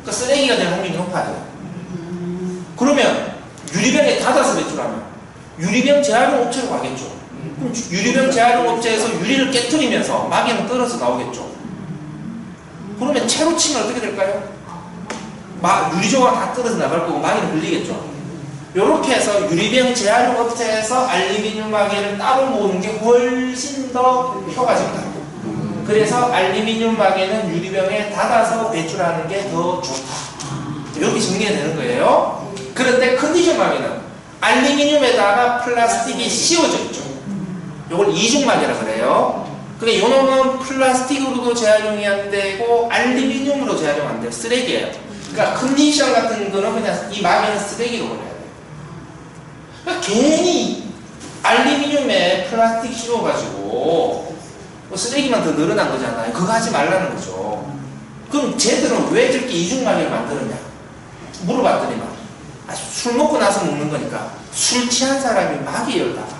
그러니까 쓰레기가 될 확률이 높아요. 그러면 유리병에 닫아서 배출하면 유리병 재활용 업체로 가겠죠. 그럼 유리병 재활용 업체에서 유리를 깨트리면서 마개는 떨어져 나오겠죠. 그러면 채로 치면 어떻게 될까요? 유리조각 다 떨어져 나갈 거고 마개는 걸리겠죠. 이렇게 해서 유리병 재활용 업체에서 알루미늄 마개를 따로 모으는 게 훨씬 더 효과적이다. 그래서 알루미늄 마개는 유리병에 닫아서 배출하는 게 더 좋다. 이렇게 정리가 되는 거예요. 그런데 컨디션 마개는 알루미늄에다가 플라스틱이 씌워져 있죠. 이걸 이중 마개라 그래요. 근데 이 놈은 플라스틱으로도 재활용이 안 되고 알루미늄으로 재활용 안 돼요. 쓰레기예요. 그러니까 컨디션 같은 거는 그냥 이 마개는 쓰레기로 버려야 돼요. 그러니까 괜히 알루미늄에 플라스틱 씌워가지고 쓰레기만 더 늘어난 거잖아요. 그거 하지 말라는 거죠. 그럼 쟤들은 왜 저렇게 이중마개를 만드느냐 물어봤더니만 술 먹고 나서 먹는 거니까 술 취한 사람이 마개 열다가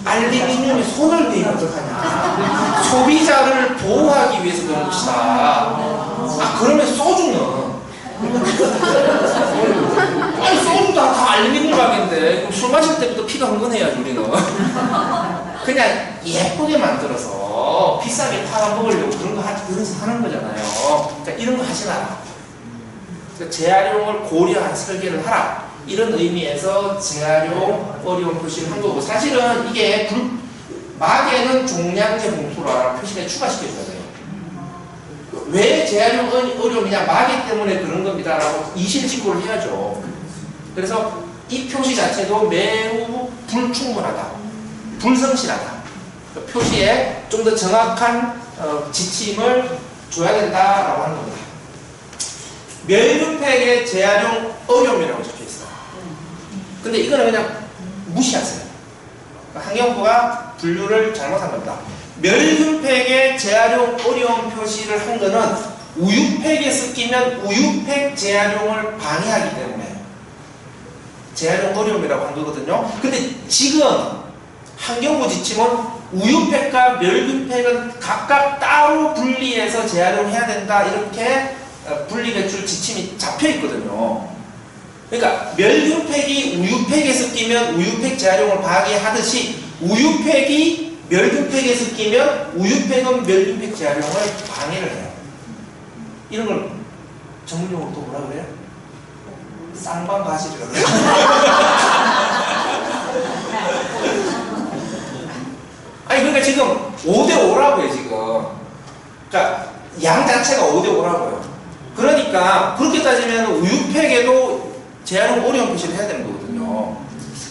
알루미늄에 손을 대면 어떡하냐. 소비자를 보호하기 위해서 그런 것이다. 그러면 소주는 아니 소주도 다 알루미늄 마개인데 그럼 술 마실 때부터 피가 흥건해야지 우리는. 그냥 예쁘게 만들어서 비싸게 팔아먹으려고 그런 거 하는 거잖아요. 그러니까 이런 거 하지 마라. 그러니까 재활용을 고려한 설계를 하라. 이런 의미에서 재활용 어려움 표시를 한 거고, 사실은 이게 마개는 종량제 봉투라 표시에 추가시켜줘야 돼요. 왜 재활용 어려움이냐? 마개 때문에 그런 겁니다 라고 이실직고를 해야죠. 그래서 이 표시 자체도 매우 불충분하다, 불성실하다. 그 표시에 좀 더 정확한 지침을 줘야 된다라고 하는 겁니다. 멸균팩의 재활용 어려움이라고 적혀 있어요. 근데 이거는 그냥 무시하세요. 환경부가 분류를 잘못한 겁니다. 멸균팩의 재활용 어려움 표시를 한 거는 우유팩에 섞이면 우유팩 재활용을 방해하기 때문에 재활용 어려움이라고 한 거거든요. 근데 지금 환경부 지침은 우유팩과 멸균팩은 각각 따로 분리해서 재활용해야 된다 이렇게 분리배출 지침이 잡혀 있거든요. 그러니까 멸균팩이 우유팩에 섞이면 우유팩 재활용을 방해하듯이 우유팩이 멸균팩에 섞이면 우유팩은 멸균팩 재활용을 방해를 해요. 이런 걸 전문용어로 또 뭐라 그래요? 쌍방가실이라고 그래요. 아니 그러니까 지금 5대5라고요 지금. 그러니까 양 자체가 5대5라고요. 그러니까 그렇게 따지면 우유팩에도 재활용 어려운 표시를 해야 되는 거거든요.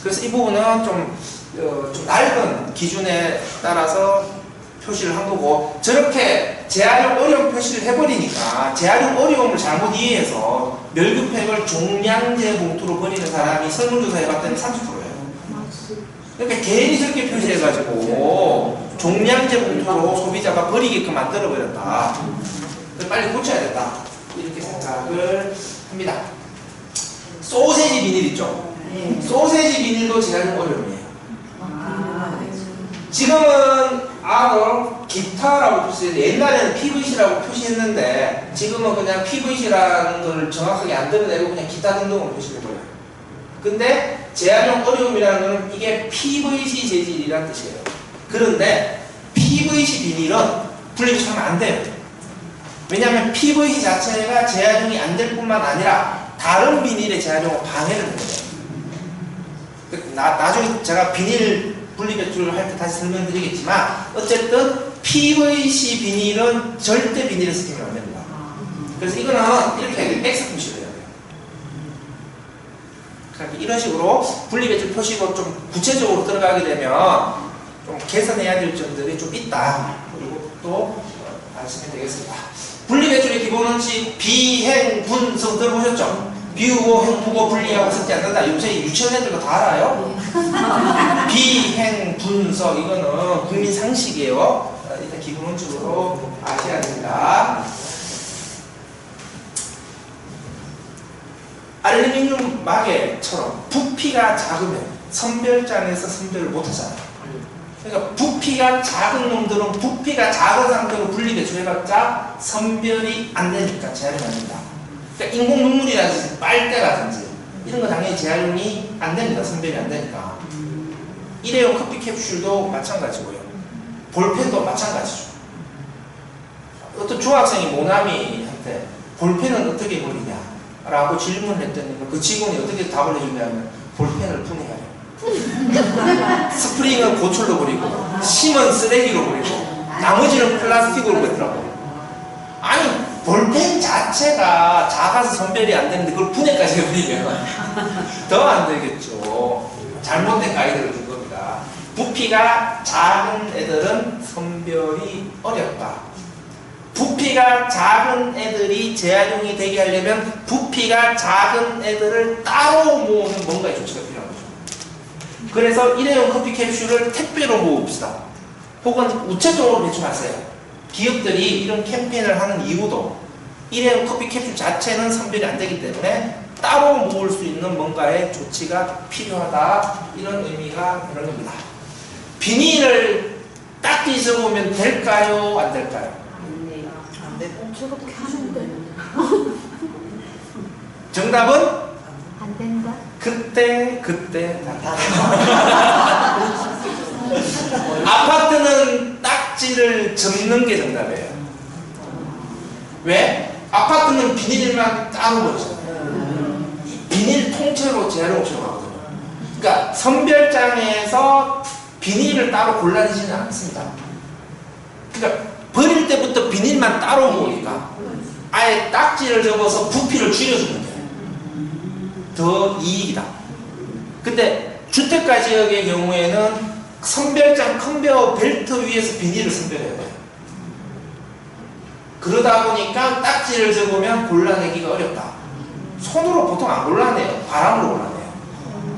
그래서 이 부분은 좀 낡은 기준에 따라서 표시를 한 거고, 저렇게 재활용 어려운 표시를 해버리니까 재활용 어려움을 잘못 이해해서 멸균팩을 종량제 봉투로 버리는 사람이 설문조사 해봤더니 30%예요. 그러니까 괜히 저렇게 표시해가지고 종량제 봉투로 소비자가 버리게끔 만들어버렸다. 빨리 고쳐야 된다. 이렇게 생각을 합니다. 소세지 비닐 있죠? 소세지 비닐도 재활용 어려움이에요. 지금은 기타라고 표시해서 옛날에는 PVC라고 표시했는데 지금은 그냥 PVC라는 걸 정확하게 안 드러내고 그냥 기타 등등으로 표시해버려요. 근데 재활용 어려움이라는 거는 이게 PVC 재질이라는 뜻이에요. 그런데 PVC 비닐은 분리배출하면 안 돼요. 왜냐하면 PVC 자체가 재활용이 안 될 뿐만 아니라 다른 비닐의 재활용을 방해를 해요. 나중에 제가 비닐 분리배출을 할 때 다시 설명드리겠지만 어쨌든 PVC 비닐은 절대 비닐에 섞이면 안 됩니다. 그래서 이거는 이렇게 X 표시를 해야 돼요. 그러니까 이런 식으로 분리배출 표시가 좀 구체적으로 들어가게 되면 좀 개선해야 될 점들이 좀 있다. 그리고 또 말씀이 되겠습니다. 분리배출의 기본 원칙 비행 분석 들어보셨죠? 비우고 헹구고 분리하고 섞지 않는다. 요새 유치원 애들도 다 알아요. 비행 분석 이거는 국민 상식이에요. 일단 기본 원칙으로 아셔야 됩니다. 알루미늄 마개처럼 부피가 작으면 선별장에서 선별을 못하잖아요. 그러니까 부피가 작은 놈들은 부피가 작은 상태로 분리배출해봤자 선별이 안 되니까 재활용이 안 된다. 그러니까 인공 눈물이라든지 빨대라든지 이런 거 당연히 재활용이 안 됩니다. 선별이 안 되니까. 일회용 커피 캡슐도 마찬가지고요. 볼펜도 마찬가지죠. 어떤 중학생이 모나미한테 볼펜은 어떻게 버리냐 라고 질문을 했더니 그 직원이 어떻게 답을 해주냐면 볼펜을 분해하려. 스프링은 고철로 버리고 심은 쓰레기로 버리고 나머지는 플라스틱으로 버리더라고. 아니 볼펜 자체가 작아서 선별이 안 되는데 그걸 분해까지 해버리면 더 안 되겠죠. 잘못된 가이드를 준 겁니다. 부피가 작은 애들은 선별이 어렵다. 부피가 작은 애들이 재활용이 되게 하려면 부피가 작은 애들을 따로 모으는 뭔가의 조치가 필요한 거죠. 그래서 일회용 커피 캡슐을 택배로 모읍시다. 혹은 우체통으로 배출하세요. 기업들이 이런 캠페인을 하는 이유도 일회용 커피 캡슐 자체는 선별이 안 되기 때문에 따로 모을 수 있는 뭔가의 조치가 필요하다. 이런 의미가 그런 겁니다. 비닐을 딱지 접으면 될까요? 안 될까요? 안 돼. 저렇게 하는데. 정답은? 안 된다. 그때 아파트는 딱지를 접는 게 정답이에요. 왜? 아파트는 비닐만 따로 버리잖아요. 비닐 통째로 재활용 들어가거든요. 그러니까 선별장에서 비닐을 따로 골라내지는 않습니다. 그러니까 버릴 때부터 비닐만 따로 모으니까 아예 딱지를 접어서 부피를 줄여주는 거예요. 더 이익이다. 근데 주택가 지역의 경우에는 선별장 컨베어 벨트 위에서 비닐을 선별해야 돼요. 그러다 보니까 딱지를 접으면 골라내기가 어렵다. 손으로 보통 안 골라내요. 바람으로 골라내요.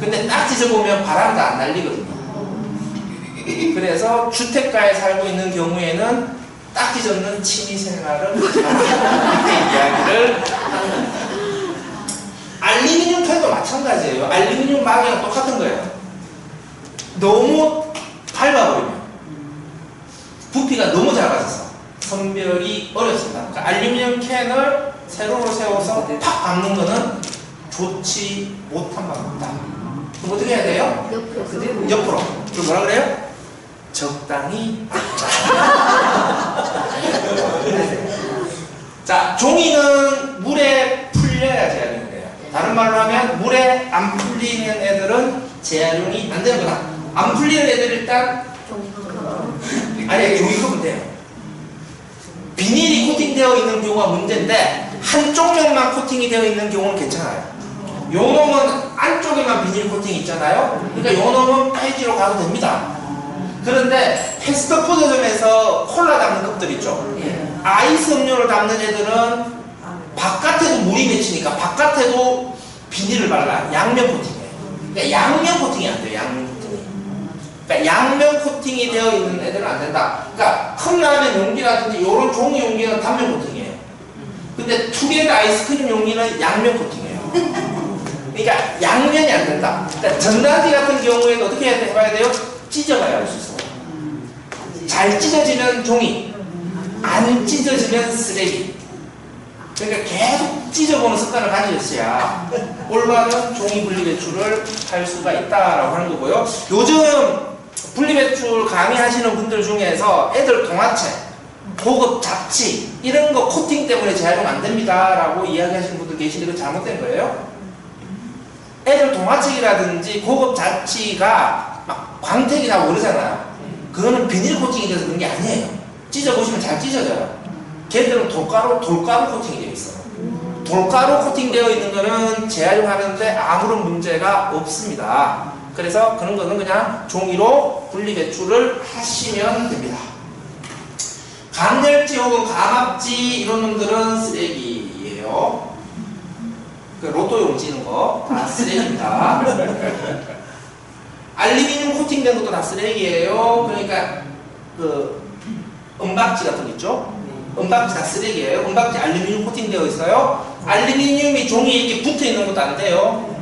근데 딱지 접으면 바람도 안 날리거든요. 그래서 주택가에 살고 있는 경우에는 딱지 접는 취미생활을 이렇게 이야기를 하는 겁니다. 알루미늄 캔도 마찬가지예요. 알루미늄 막이랑 똑같은 거예요. 너무 밟아버리면 부피가 너무 작아져서 선별이 어렵습니다. 그러니까 알루미늄 캔을 세로로 세워서 팍 박는 거는 좋지 못한 방법이다. 그럼 어떻게 해야 돼요? 옆으로. 그럼 뭐라 그래요? 적당히 자, 종이는 물에 풀려야 재활용이 돼요. 다른 말로 하면 물에 안 풀리는 애들은 재활용이 안 되는 거다. 안 풀리는 애들 일단 아니 종이컵은 돼요. 비닐이 코팅되어 있는 경우가 문제인데 한쪽 면만 코팅이 되어 있는 경우는 괜찮아요. 요 놈은 안쪽에만 비닐 코팅이 있잖아요. 그러니까 요 놈은 폐지로 가도 됩니다. 그런데 패스트푸드점에서 콜라 담는 컵들 있죠. 아이스 음료를 담는 애들은 바깥에도 물이 맺히니까 바깥에도 비닐을 발라 양면 코팅이에요. 그러니까 양면 코팅이 안 돼요. 양면 코팅이. 그러니까 양면 코팅이 되어 있는 애들은 안 된다. 그러니까 컵라면 용기라든지 이런 종이 용기는 단면 코팅이에요. 근데 투게더 아이스크림 용기는 양면 코팅이에요. 그러니까 양면이 안 된다. 그러니까 전단지 같은 경우에는 어떻게 해봐야 돼요? 찢어봐야 할 수 있어요. 잘 찢어지면 종이, 안 찢어지면 쓰레기. 그러니까 계속 찢어보는 습관을 가지셨어야 올바른 종이 분리배출을 할 수가 있다라고 하는 거고요. 요즘 분리배출 강의하시는 분들 중에서 애들 동화책, 고급 잡지 이런 거 코팅 때문에 재활용 안 됩니다 라고 이야기하시는 분들 계시는데 그건 잘못된 거예요. 애들 동화책이라든지 고급 잡지가 막 광택이 나고 그러잖아요. 그거는 비닐 코팅이 돼서 그런 게 아니에요. 찢어보시면 잘 찢어져요. 걔들은 돌가루 코팅이 되어 있어요. 돌가루 코팅되어 있는 거는 재활용하는데 아무런 문제가 없습니다. 그래서 그런 거는 그냥 종이로 분리배출을 하시면 됩니다. 간열지 혹은 감압지 이런 놈들은 쓰레기예요. 그 로또용 찌는 거 다 쓰레기입니다. 알루미늄 코팅된 것도 다 쓰레기예요. 그러니까 그 은박지 같은 거 있죠? 은박지 다 쓰레기예요. 은박지 알루미늄 코팅되어 있어요. 알루미늄이 종이에 이렇게 붙어 있는 것도 안 돼요.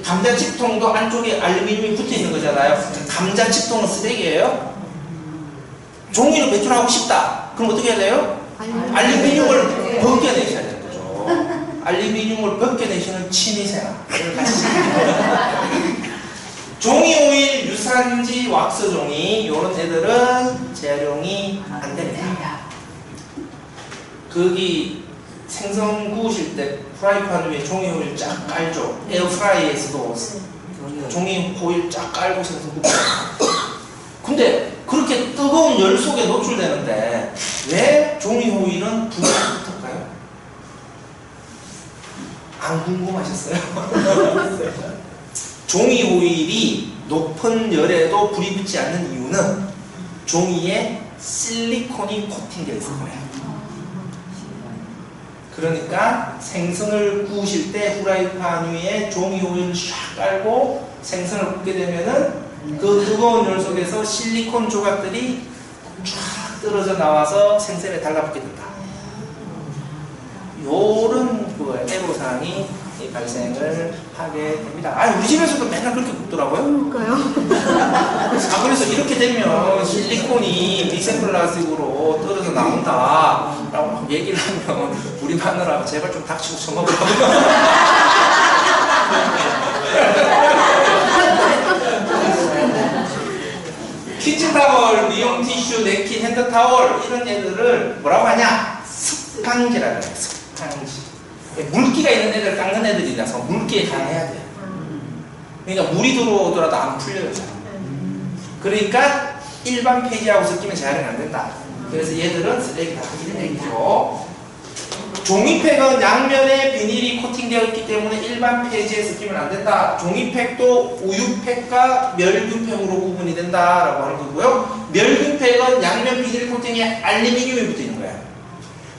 감자칩통도 안쪽에 알루미늄이 붙어 있는 거잖아요. 감자칩통은 쓰레기예요. 종이로 배출하고 싶다. 그럼 어떻게 해야 돼요? 알루미늄을 벗겨내셔야 되는 거죠. 알루미늄을 벗겨내시는 취미생활. 종이 오일, 유산지, 왁스 종이 이런 애들은 재활용이 안 됩니다. 거기 생선 구우실 때 프라이팬 위에 종이 오일 쫙 깔죠. 에어프라이에서도 종이 오일 쫙 깔고 생선 굽죠. 근데 그렇게 뜨거운 열 속에 노출되는데 왜 종이 오일은 불이 안 붙을까요? 안 궁금하셨어요? 종이 오일이 높은 열에도 불이 붙지 않는 이유는 종이에 실리콘이 코팅되어 있을 거예요. 그러니까 생선을 구우실 때 후라이팬 위에 종이 오일을 샥 깔고 생선을 굽게 되면은 그 뜨거운 열 속에서 실리콘 조각들이 쫙 떨어져 나와서 생선에 달라붙게 된다. 요런 그 애로사항이 발생을 하게 됩니다. 아니 우리 집에서도 맨날 그렇게 굽더라고요. 그럴까요? 그래서 이렇게 되면 실리콘이 미세플라스틱으로 떨어져 나온다 라고 얘기를 하면 우리 마누라가 제발 좀 닥치고 처먹으라고. 키친타월, 미용 티슈, 냅킨, 핸드타월 이런 애들을 뭐라고 하냐? 습항지라고 해요. 습항지. 물기가 있는 애들 닦는 애들이라서 물기에 강해야 돼요. 그러니까 물이 들어오더라도 안 풀려요. 그러니까 일반 폐기하고 섞이면 재활용이 안 된다. 그래서 얘들은 쓰레기다. 이런 얘기죠. 종이팩은 양면에 비닐이 코팅되어 있기 때문에 일반 폐지에 섞이면 안 된다. 종이팩도 우유팩과 멸균팩으로 구분이 된다라고 하는 거고요. 멸균팩은 양면 비닐 코팅에 알루미늄이 붙어 있는 거예요.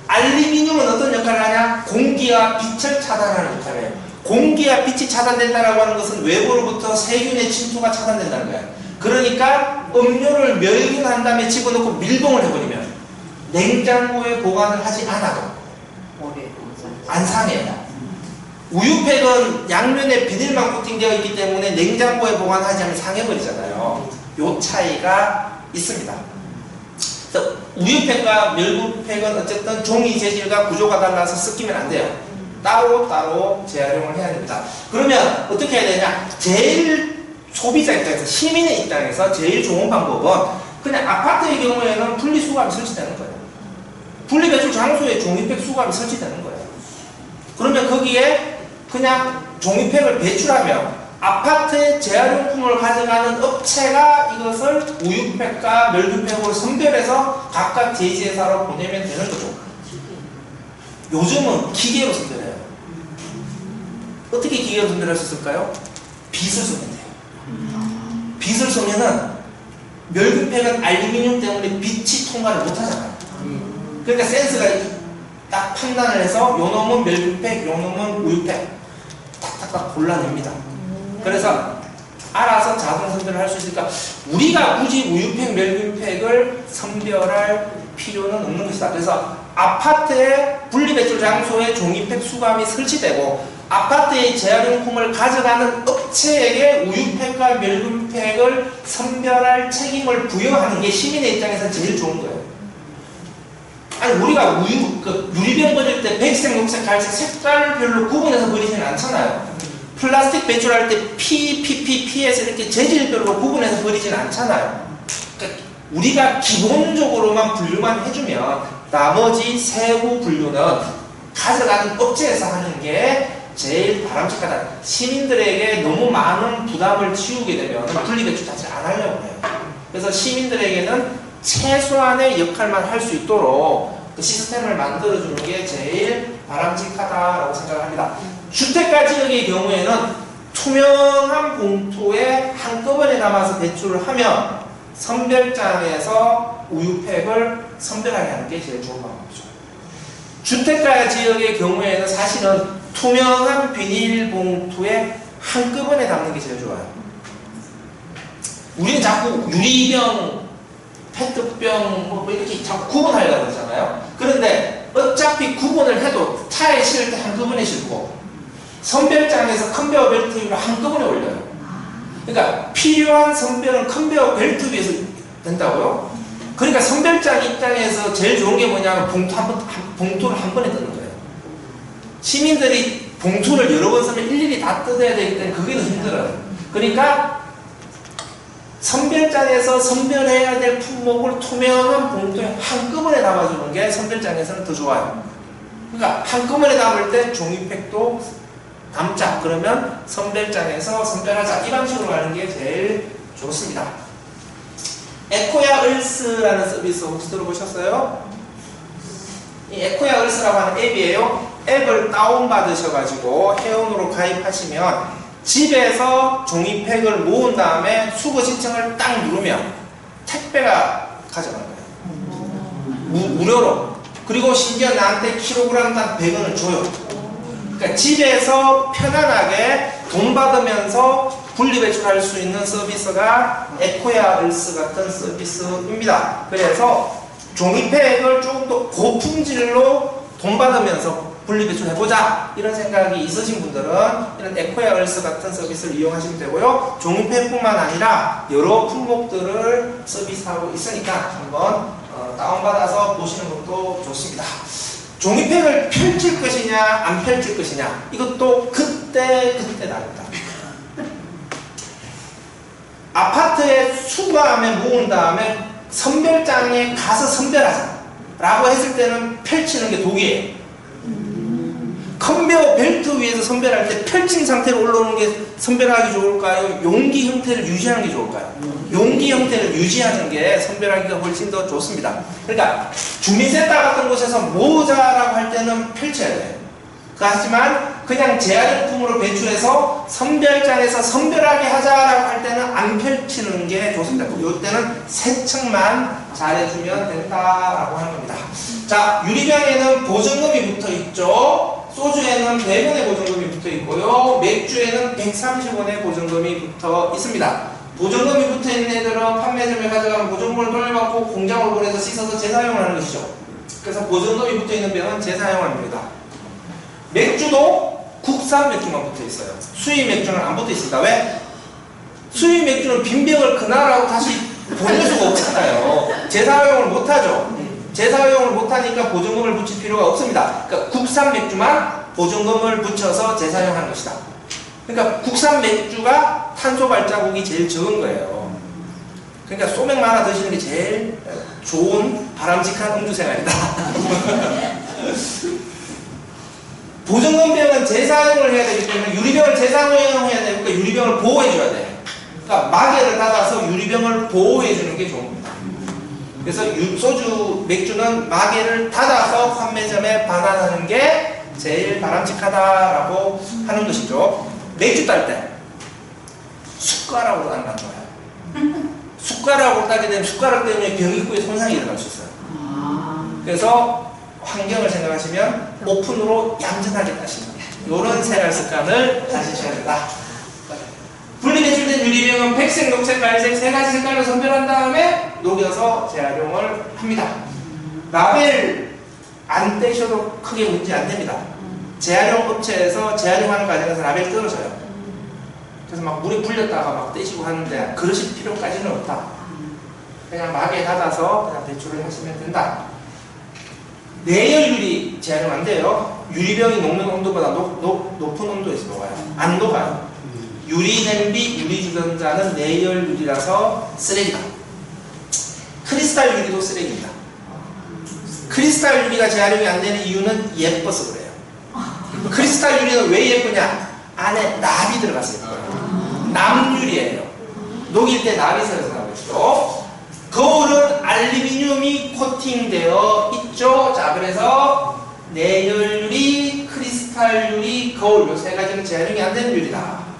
알루미늄은 어떤 역할을 하냐? 공기와 빛을 차단하는 역할을 해요. 공기와 빛이 차단된다라고 하는 것은 외부로부터 세균의 침투가 차단된다는 거예요. 그러니까 음료를 멸균한 다음에 집어넣고 밀봉을 해버리면 냉장고에 보관을 하지 않아도 안 상해요. 우유팩은 양면에 비닐만 코팅되어 있기 때문에 냉장고에 보관하지 않으면 상해버리잖아요. 요 차이가 있습니다. 그래서 우유팩과 멸균팩은 어쨌든 종이 재질과 구조가 달라서 섞이면 안 돼요. 따로 재활용을 해야 됩니다. 그러면 어떻게 해야 되냐? 제일 소비자 입장에서, 시민의 입장에서 제일 좋은 방법은 그냥 아파트의 경우에는 분리수거함이 설치되는 거예요. 분리배출 장소에 종이팩 수거함이 설치되는 거예요. 그러면 거기에 그냥 종이팩을 배출하면 아파트의 재활용품을 가져가는 업체가 이것을 우유팩과 멸균팩으로 선별해서 각각 제지회사로 보내면 되는 거죠. 요즘은 기계로 선별해요. 어떻게 기계로 선별할 수 있을까요? 빗을 쏘면 돼요. 빗을 쏘면은 멸균팩은 알루미늄 때문에 빛이 통과를 못하잖아요. 그러니까 센스가 딱 판단을 해서 요 놈은 멸균팩, 요 놈은 우유팩 탁탁탁 골라냅니다. 그래서 알아서 자동 선별을 할 수 있으니까 우리가 굳이 우유팩, 멸균팩을 선별할 필요는 없는 것이다. 그래서 아파트의 분리배출 장소에 종이팩 수거함이 설치되고 아파트의 재활용품을 가져가는 업체에게 우유팩과 멸균팩을 선별할 책임을 부여하는 게 시민의 입장에서 제일 좋은 거예요. 아니 우리가 유리병 버릴 때 백색, 녹색, 갈색 색깔별로 구분해서 버리지는 않잖아요. 플라스틱 배출할 때 PPP에서 이렇게 재질별로 구분해서 버리지는 않잖아요. 그러니까 우리가 기본적으로만 분류만 해주면 나머지 세부 분류는 가져가는 업체에서 하는 게 제일 바람직하다. 시민들에게 너무 많은 부담을 지우게 되면 분리배출 자체를 안 하려고 해요. 그래서 시민들에게는 최소한의 역할만 할 수 있도록 그 시스템을 만들어주는 게 제일 바람직하다라고 생각합니다. 주택가 지역의 경우에는 투명한 봉투에 한꺼번에 담아서 배출을 하면 선별장에서 우유팩을 선별하게 하는 게 제일 좋은 방법이죠. 주택가 지역의 경우에는 사실은 투명한 비닐봉투에 한꺼번에 담는 게 제일 좋아요. 우리는 자꾸 유리병, 페트병 뭐 이렇게 자꾸 구분하려고 그러잖아요. 그런데 어차피 구분을 해도 차에 실을 때 한꺼번에 실고 선별장에서 컨베어 벨트 위로 한꺼번에 올려요. 그러니까 필요한 선별은 컨베어 벨트 위에서 된다고요. 그러니까 선별장 입장에서 제일 좋은 게 뭐냐면 봉투를 한 번에 뜯는 거예요. 시민들이 봉투를 여러 번 쓰면 일일이 다 뜯어야 되기 때문에 그게 더 힘들어요. 그러니까 선별장에서 선별해야 될 품목을 투명한 봉투에 한꺼번에 담아주는 게 선별장에서는 더 좋아요. 그러니까 한꺼번에 담을 때 종이팩도 담자. 그러면 선별장에서 선별하자. 이 방식으로 가는 게 제일 좋습니다. 에코야 을스라는 서비스 혹시 들어보셨어요? 이 에코야 을스라고 하는 앱이에요. 앱을 다운받으셔가지고 회원으로 가입하시면 집에서 종이팩을 모은 다음에 수거 신청을 딱 누르면 택배가 가져가는 거예요. 무료로. 그리고 심지어 나한테 킬로그램당 100원을 줘요. 그러니까 집에서 편안하게 돈 받으면서 분리배출할 수 있는 서비스가 에코야 을스 같은 서비스입니다. 그래서 종이팩을 조금 더 고품질로 돈 받으면서 분리배출 해보자 이런 생각이 있으신 분들은 이런 에코야 을스 같은 서비스를 이용하시면 되고요. 종이팩뿐만 아니라 여러 품목들을 서비스하고 있으니까 한번 다운받아서 보시는 것도 좋습니다. 종이팩을 펼칠 것이냐 안 펼칠 것이냐 이것도 그때 다릅니다. 아파트에 수거함에 모은 다음에 선별장에 가서 선별하자 라고 했을 때는 펼치는 게 독이에요. 컨베어 벨트 위에서 선별할 때 펼친 상태로 올라오는 게 선별하기 좋을까요? 용기 형태를 유지하는 게 좋을까요? 용기 형태를 유지하는 게 선별하기가 훨씬 더 좋습니다. 그러니까 주민센터 같은 곳에서 모으자라고 할 때는 펼쳐야 돼요. 하지만 그냥 재활용품으로 배출해서 선별장에서 선별하게 하자라고 할 때는 안 펼치는 게 좋습니다. 이때는 세척만 잘해주면 된다라고 하는 겁니다. 자, 유리병에는 보증금이 붙어 있죠. 소주에는 100원의 보증금이 붙어 있고요. 맥주에는 130원의 보증금이 붙어 있습니다. 보증금이 붙어 있는 애들은 판매점에 가져가면 보증금을 돌려받고 공장으로 보내서 씻어서 재사용을 하는 것이죠. 그래서 보증금이 붙어 있는 병은 재사용합니다. 맥주도 국산 맥주만 붙어 있어요. 수입 맥주는 안 붙어 있습니다. 왜? 수입 맥주는 빈병을 그날하고 다시 보낼 수가 없잖아요. 재사용을 못하죠. 재사용을 못하니까 보증금을 붙일 필요가 없습니다. 그러니까 국산 맥주만 보증금을 붙여서 재사용하는 것이다. 그러니까 국산 맥주가 탄소 발자국이 제일 적은 거예요. 그러니까 소맥 하나 드시는 게 제일 좋은 바람직한 음주 생활이다. 보증금병은 재사용을 해야 되기 때문에 유리병을 재사용해야 되니까 유리병을 보호해줘야 돼요. 그러니까 마개를 닫아서 유리병을 보호해주는 게 좋은 겁니다. 그래서 소주, 맥주는 마개를 닫아서 판매점에 반환하는 게 제일 바람직하다라고 하는 것이죠. 맥주 딸 때 숟가락으로 따는 건 좋아요. 숟가락으로 따게 되면 숟가락 때문에 병 입구에 손상이 일어날 수 있어요. 그래서 환경을 생각하시면 오픈으로 얌전하게 따시는 이런 생활 습관을 가지셔야 된다. 분리 배출된 유리병은 백색, 녹색, 갈색 세 가지 색깔로 선별한 다음에 녹여서 재활용을 합니다. 라벨 안 떼셔도 크게 문제 안 됩니다. 재활용 업체에서 재활용하는 과정에서 라벨 떨어져요. 그래서 막 물에 불렸다가 막 떼시고 하는데 그러실 필요까지는 없다. 그냥 막에 닫아서 그냥 배출을 하시면 된다. 내열유리 재활용 안 돼요. 유리병이 녹는 온도보다 높은 온도에서 녹아요. 안 녹아요. 유리 냄비, 유리 주전자는 내열유리라서 쓰레기다. 크리스탈 유리도 쓰레기입니다. 크리스탈 유리가 재활용이 안 되는 이유는 예뻐서 그래요. 크리스탈 유리는 왜 예쁘냐? 안에 납이 들어갔어요. 납유리예요. 녹일 때 납이 새어서 나오죠. 거울은 알루미늄이 코팅되어 있죠. 자, 그래서 내열유리, 크리스탈 유리, 거울 요 세 가지는 재활용이 안 되는 유리다.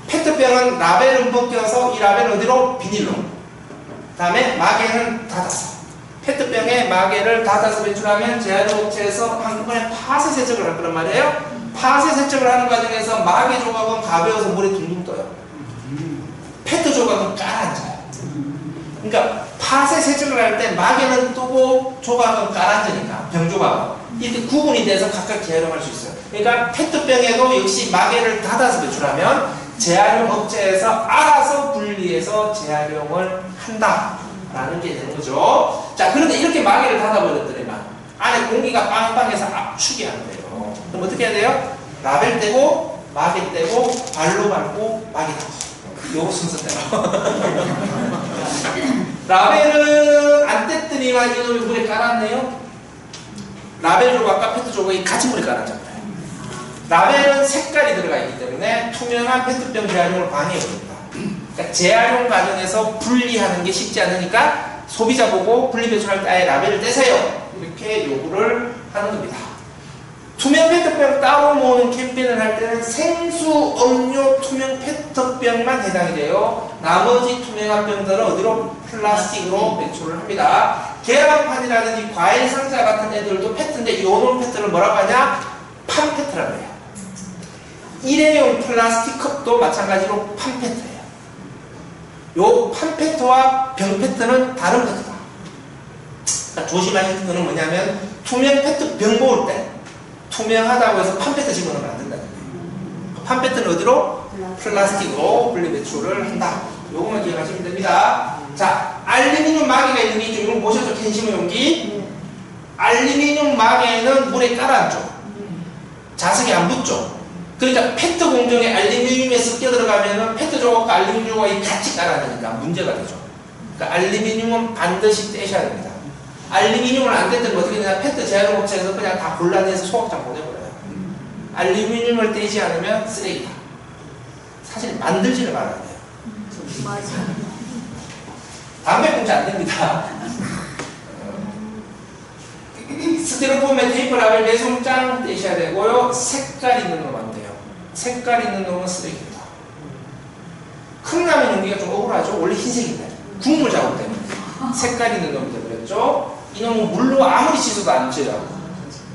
페트병은 라벨은 벗겨서 이 라벨은 어디로? 비닐로. 그 다음에 마개는 닫아서. 페트병에 마개를 닫아서 배출하면 재활용 업체에서 한꺼번에 파쇄 세척을 할 거란 말이에요. 파쇄 세척을 하는 과정에서 마개 조각은 가벼워서 물에 둥둥 떠요. 페트 조각은 깔아앉아요. 그러니까 파쇄 세척을 할 때 마개는 뜨고 조각은 깔아앉으니까 병조각은 이렇게 구분이 돼서 각각 재활용할 수 있어요. 그러니까 페트병에도 역시 마개를 닫아서 배출하면 재활용 업체에서 알아서 분리해서 재활용을 한다라는 게 되는 거죠. 자, 그런데 이렇게 마개를 닫아버렸더니만 안에 공기가 빵빵해서 압축이 안 돼요. 그럼 어떻게 해야 돼요? 라벨 떼고 마개 떼고 발로 밟고 마개 닫고 요 순서대로. 라벨은 안 뗐더니만 이놈이 물에 깔았네요. 라벨 조각과 페트 조각이 같이 물에 깔았잖아요. 라벨은 색깔이 들어가 있기 때문에 투명한 페트병 재활용을 방해해버립니다. 그러니까 재활용 과정에서 분리하는 게 쉽지 않으니까 소비자 보고 분리 배출할 때 아예 라벨을 떼세요. 이렇게 요구를 하는 겁니다. 투명 페트병 따로 모으는 캠페인을 할 때는 생수, 음료, 투명 페트병만 해당이 돼요. 나머지 투명한 병들은 어디로? 플라스틱으로 배출을 합니다. 계란판이라든지 과일 상자 같은 애들도 페트인데 이 요런 페트를 뭐라고 하냐? 판 페트라고 해요. 일회용 플라스틱 컵도 마찬가지로 판 페트예요. 요 판 페트와 병 페트는 다른 페트다. 그러니까 조심하실 거는 뭐냐면 투명 페트 병 모을 때 투명하다고 해서 판 페트 집어넣으면 안 된다는 거예요. 판 페트는 어디로? 플라스틱으로 분리 배출을 한다. 요것만 기억하시면 됩니다. 자, 알루미늄 마개가 있는 게 이쪽으로 보셨죠? 캔시모 용기. 알루미늄 마개는 물에 깔아앉죠. 자석이 안 붙죠. 그러니까 페트 공정에 알루미늄에 섞여 들어가면은 페트 조각과 알루미늄 조각이 같이 깔아앉으니까 문제가 되죠. 그러니까 알루미늄은 반드시 떼셔야 됩니다. 알루미늄을 안 떼면 어떻게 되냐? 페트 재활용 업체에서 그냥 다 골라내서 소각장 보내버려요. 알루미늄을 떼지 않으면 쓰레기다. 사실 만들지를 말아야 돼요. 맞아. 담배 공짜 안 됩니다. 스티로폼에 테이프 라벨 매송장 떼셔야 되고요. 색깔 있는 놈 안 돼요. 색깔 있는 놈은 쓰레기입니다. 컵라면 용기가 좀 억울하죠? 원래 흰색인데 국물 자국 때문에 색깔 있는 놈이 되버렸죠. 이놈은 물로 아무리 씻어도 안 쪄요.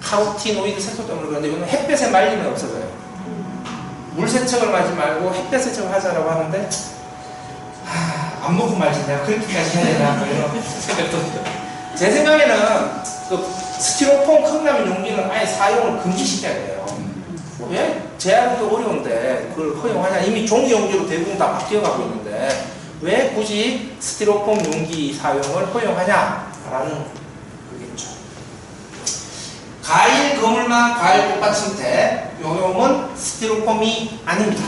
카로티노이드 색소 때문에 그런데 이거는 햇볕에 말리면 없어져요. 물 세척을 하지 말고 햇볕 세척을 하자라고 하는데 안 먹고 말지 내가 그렇게까지 해야 되나 뭐 이런 생각도 들어요. 제 생각에는 그 스티로폼 컵라면 용기는 아예 사용을 금지시켜야 돼요. 왜? 제한도 어려운데 그걸 허용하냐. 이미 종이 용기로 대부분 다 바뀌어가고 있는데 왜 굳이 스티로폼 용기 사용을 허용하냐라는 거겠죠. 과일 그물망 과일 꽃받침대 요 놈은 스티로폼이 아닙니다.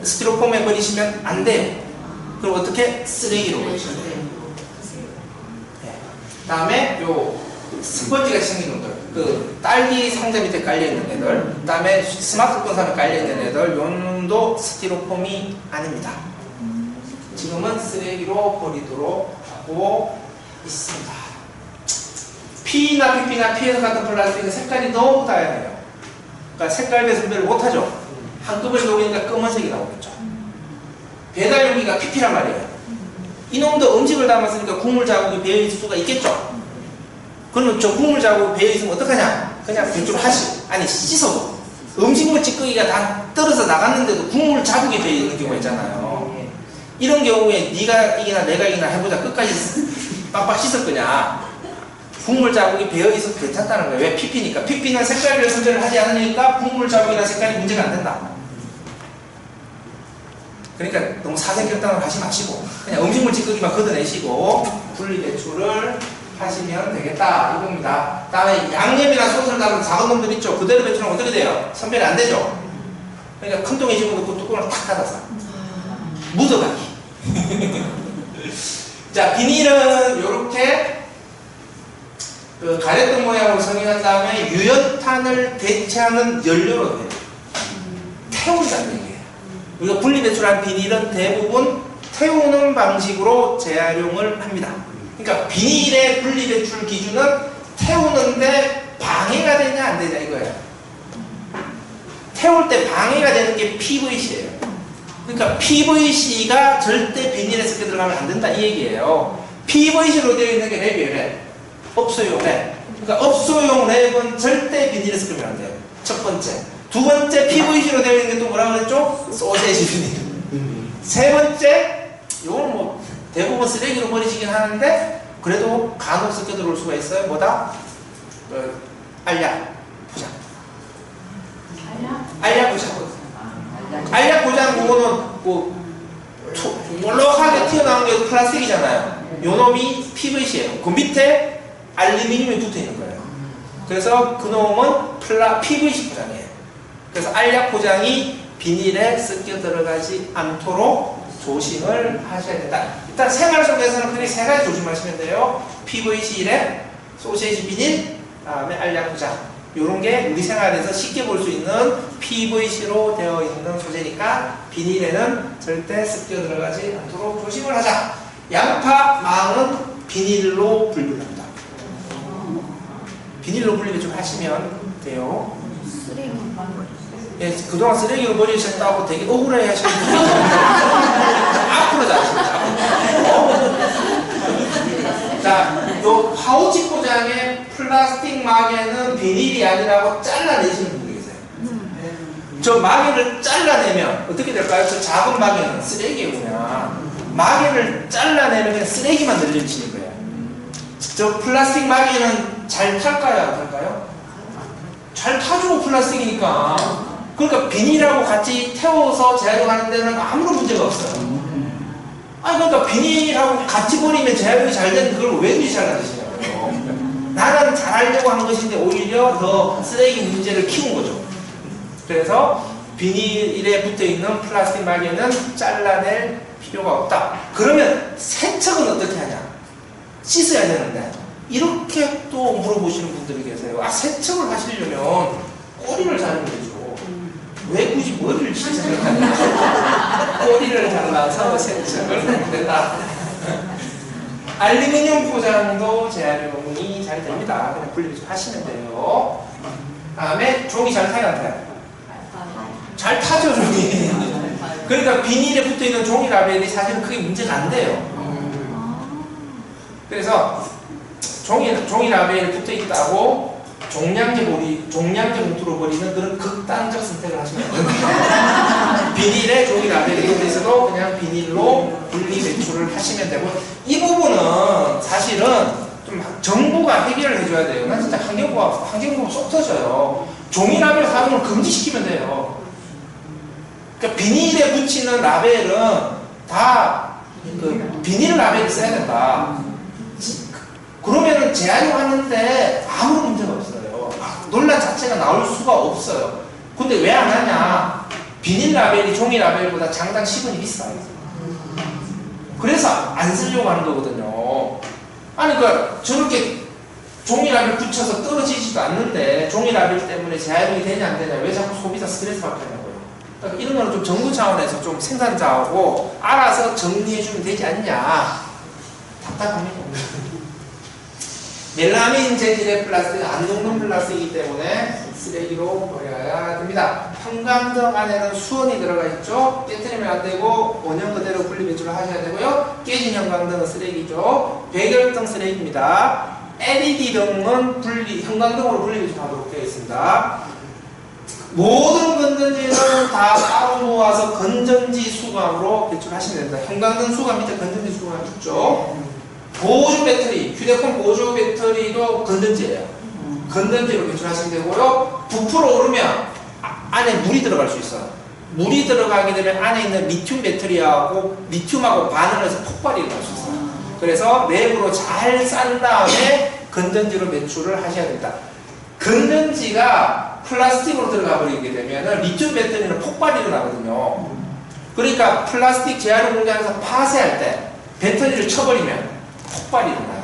스티로폼에 버리시면 안 돼요. 그럼 어떻게? 쓰레기로 버리셔야 돼요. 다음에 요 스펀지가 생긴 놈들, 그 딸기 상자 밑에 깔려있는 애들, 그 다음에 스마트폰 상에 깔려있는 애들, 요 놈도 스티로폼이 아닙니다. 지금은 쓰레기로 버리도록 하고 있습니다. P나 PP나 PS 같은 플라스틱은 색깔이 너무 다양해요. 그러니까 색깔 배분별을 못하죠. 한꺼번에 녹이니까 검은색이 나오겠죠. 배달 용기가 PP란 말이에요. 이놈도 음식을 담았으니까 국물 자국이 배어있을 수가 있겠죠. 그러면 저 국물 자국이 배어있으면 어떡하냐? 그냥 배출하시, 아니 씻어도 음식물 찌꺼기가 다 떨어져 나갔는데도 국물 자국이 배어있는 경우가 있잖아요. 이런 경우에 네가 이기나 내가 이기나 해보자. 끝까지 빡빡 씻을 거냐? 국물 자국이 배어있어도 괜찮다는 거예요. 왜? PP니까. PP는 색깔별 선별을 하지 않으니까 국물 자국이나 색깔이 문제가 안 된다. 그러니까 너무 사색결단을 하지 마시고 그냥 음식물 찌꺼기만 걷어내시고 분리배출을 하시면 되겠다 이겁니다. 다음에 양념이나 소스를 담은 작은 놈들 있죠. 그대로 배출하면 어떻게 돼요? 선별이 안 되죠. 그러니까 큰 통에 집어넣고 뚜껑을 탁 닫아서 묻어가기. 자, 비닐은 이렇게 그 가래떡 모양으로 성형한 다음에 유연탄을 대체하는 연료로 돼요. 태운다는 얘기예요. 우리가 분리배출한 비닐은 대부분 태우는 방식으로 재활용을 합니다. 그러니까 비닐의 분리배출 기준은 태우는데 방해가 되냐 안 되냐 이거예요. 태울 때 방해가 되는 게 PVC예요. 그러니까 PVC가 절대 비닐에 섞여 들어가면 안 된다 이 얘기예요. PVC로 되어 있는 게 랩이에요. 랩. 업소용 랩. 그러니까 업소용 랩은 절대 비닐에 섞으면 안 돼요. 첫 번째. 두 번째, PVC로 되어 있는 게 또 뭐라고 그랬죠? 소세지 비닐. 세 번째, 이건 뭐 대부분 쓰레기로 버리시긴 하는데 그래도 간혹 섞여 들어올 수가 있어요. 뭐다? 알약 포장. 알약 포장. 알약 포장 그거는 뭐 몰록하게 튀어나온 게 플라스틱이잖아요. 요 놈이 PVC예요. 그 밑에 알루미늄이 붙어 있는 거예요. 그래서 그 놈은 PVC 포장이에요. 그래서 알약 포장이 비닐에 섞여 들어가지 않도록 조심을 하셔야 된다. 일단 생활 속에서는 크게 세 가지 조심하시면 돼요. PVC 랩, 소세지 비닐, 다음에 알약 포장. 이런 게 우리 생활에서 쉽게 볼 수 있는 PVC로 되어 있는 소재니까 비닐에는 절대 섞여 들어가지 않도록 조심을 하자. 양파, 망은 비닐로 분리합니다. 비닐로 분리 좀 하시면 돼요. 예, 그동안 쓰레기로 버리셨다고 되게 억울해 하시는 분이 앞으로 자십니다. 자, 요 파우치 포장의 플라스틱 마개는 비닐이 아니라고 잘라내시는 분이 계세요. 저 마개를 잘라내면 어떻게 될까요? 저 작은 마개는 쓰레기예요, 그냥. 마개를 잘라내면 그냥 쓰레기만 늘려지는 거예요. 저 플라스틱 마개는 잘 탈까요, 안 탈까요? 잘 타주고 플라스틱이니까. 그러니까 비닐하고 같이 태워서 재활용하는 데는 아무런 문제가 없어요. 아니 그러니까 비닐하고 같이 버리면 재활용이 잘 되는 그걸 왜 그리 잘라내시냐고요. 나는 잘하려고 한 것인데 오히려 더 쓰레기 문제를 키운 거죠. 그래서 비닐에 붙어있는 플라스틱 마개는 잘라낼 필요가 없다. 그러면 세척은 어떻게 하냐? 씻어야 되는데 이렇게 또 물어보시는 분들이 계세요. 아, 세척을 하시려면 꼬리를 자르면 되죠. 왜 굳이 머리를 잘라야 꼬리를 잘라서 세척을 하면 된다. 알루미늄 포장도 재활용이 잘 됩니다. 그냥 분리배출 하시면 돼요. 다음에 종이 잘 타요, 안 타요? 잘 타죠, 종이. 그러니까 비닐에 붙어있는 종이 라벨이 사실은 크게 문제가 안 돼요. 그래서 종이 라벨에 붙어있다고 종량제 봉투로 버리는 그런 극단적 선택을 하시면 됩니다. 비닐에 종이 라벨이 붙어있어도 그냥 비닐로 분리 배출을 하시면 되고, 이 부분은 사실은 좀 정부가 해결을 해줘야 돼요. 난 진짜 환경부가 쏙 터져요. 종이 라벨 사용을 금지시키면 돼요. 그러니까 비닐에 붙이는 라벨은 다 그 비닐 라벨을 써야 된다. 그러면은 재활용하는데 아무런 문제가 없어요. 논란 자체가 나올 수가 없어요. 근데 왜 안 하냐? 비닐 라벨이 종이 라벨보다 장당 10원이 비싸요. 그래서 안 쓰려고 하는 거거든요. 아니, 그러니까 저렇게 종이 라벨 붙여서 떨어지지도 않는데 종이 라벨 때문에 재활용이 되냐 안 되냐, 왜 자꾸 소비자 스트레스 받게 하냐고요. 그러니까 이런 거는 좀 정부 차원에서 좀 생산자하고 알아서 정리해주면 되지 않냐. 답답합니다. 멜라민 재질의 플라스틱은 안 녹는 플라스틱이기 때문에 쓰레기로 버려야 됩니다. 형광등 안에는 수원이 들어가 있죠. 깨트리면 안 되고 원형 그대로 분리 배출을 하셔야 되고요. 깨진 형광등은 쓰레기죠. 백열등 쓰레기입니다. LED 등은 형광등으로 분리 배출하도록 되어 있습니다. 모든 건전지는 다 따로 모아서 건전지 수감으로 배출하시면 됩니다. 형광등 수감 밑에 건전지 수감 있죠. 보조 배터리, 휴대폰 보조 배터리도 건전지예요. 건전지로 배출하시면 되고요. 부풀어 오르면 안에 물이 들어갈 수 있어요. 물이 들어가게 되면 안에 있는 리튬 배터리하고 리튬하고 반응해서 폭발이 일어날 수 있어요. 그래서 내부로 잘 싼 다음에 건전지로 배출을 하셔야 됩니다. 건전지가 플라스틱으로 들어가 버리게 되면 리튬 배터리는 폭발이 일어나거든요. 그러니까 플라스틱 재활용 공장에서 파쇄할 때 배터리를 쳐버리면 폭발이 일어나요.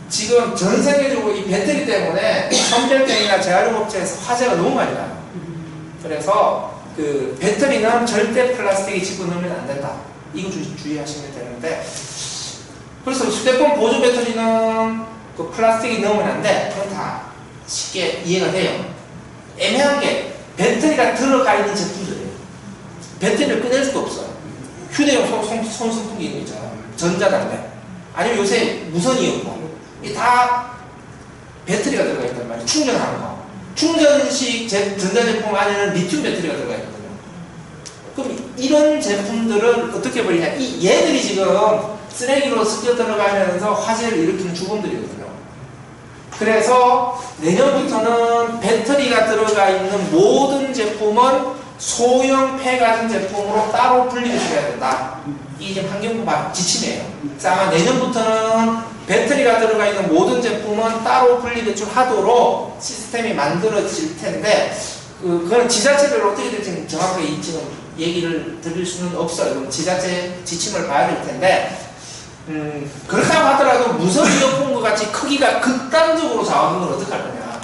지금 전 세계적으로 이 배터리 때문에 선별장이나 재활용업체에서 화재가 너무 많이 나요. 그래서 그 배터리는 절대 플라스틱에 집어넣으면 안 된다. 이거 주의하시면 되는데, 그래서 휴대폰 보조 배터리는 그 플라스틱이 넣으면 안 돼. 그건 다 쉽게 이해가 돼요. 애매한 게 배터리가 들어가 있는 제품들이에요. 배터리를 꺼낼 수도 없어요. 휴대용 손선풍기 있는 거 있잖아요. 전자담배. 아니면 요새 무선 이어폰. 이게 다 배터리가 들어가 있단 말이에요. 충전하는 거. 충전식 전자제품 안에는 리튬 배터리가 들어가 있거든요. 그럼 이런 제품들은 어떻게 버리냐? 얘들이 지금 쓰레기로 섞여 들어가면서 화재를 일으키는 주범들이거든요. 그래서 내년부터는 배터리가 들어가 있는 모든 제품은 소형 폐가전 제품으로 따로 분리해줘야 된다. 이게 지금 환경부 지침이에요. 그래서 아마 내년부터는 배터리가 들어가 있는 모든 제품은 따로 분리배출하도록 시스템이 만들어질 텐데, 그건 지자체별로 어떻게 될지 정확하게 지금 얘기를 드릴 수는 없어요. 그럼 지자체 지침을 봐야 될 텐데, 그렇다고 하더라도 무선 이어폰과 같이 크기가 극단적으로 작은 건 어떡할 거냐.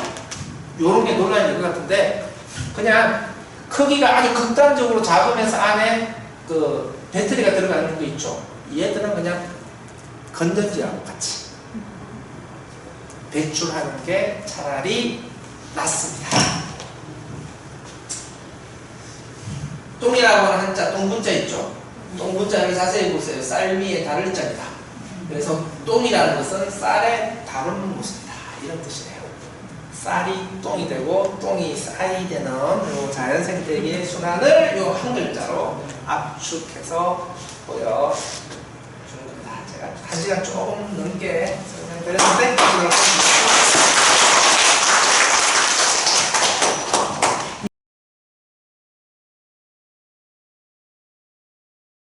요런 게 논란일 것 같은데, 그냥 크기가 아주 극단적으로 작으면서 안에 그 배터리가 들어가 있는 거 있죠. 얘들은 그냥 건전지하고 같이 배출하는 게 차라리 낫습니다. 똥이라고 하는 한자, 똥분자 있죠. 똥분자를 자세히 보세요. 쌀미에 달을 자입니다. 그래서 똥이라는 것은 쌀에 다루는 것입니다. 이런 뜻이에요. 쌀이 똥이 되고 똥이 쌀이 되는 요 자연생태계의 순환을 요 한 글자로 압축해서 보여주는 겁니다. 제가 1시간 조금 넘게 설명드렸는데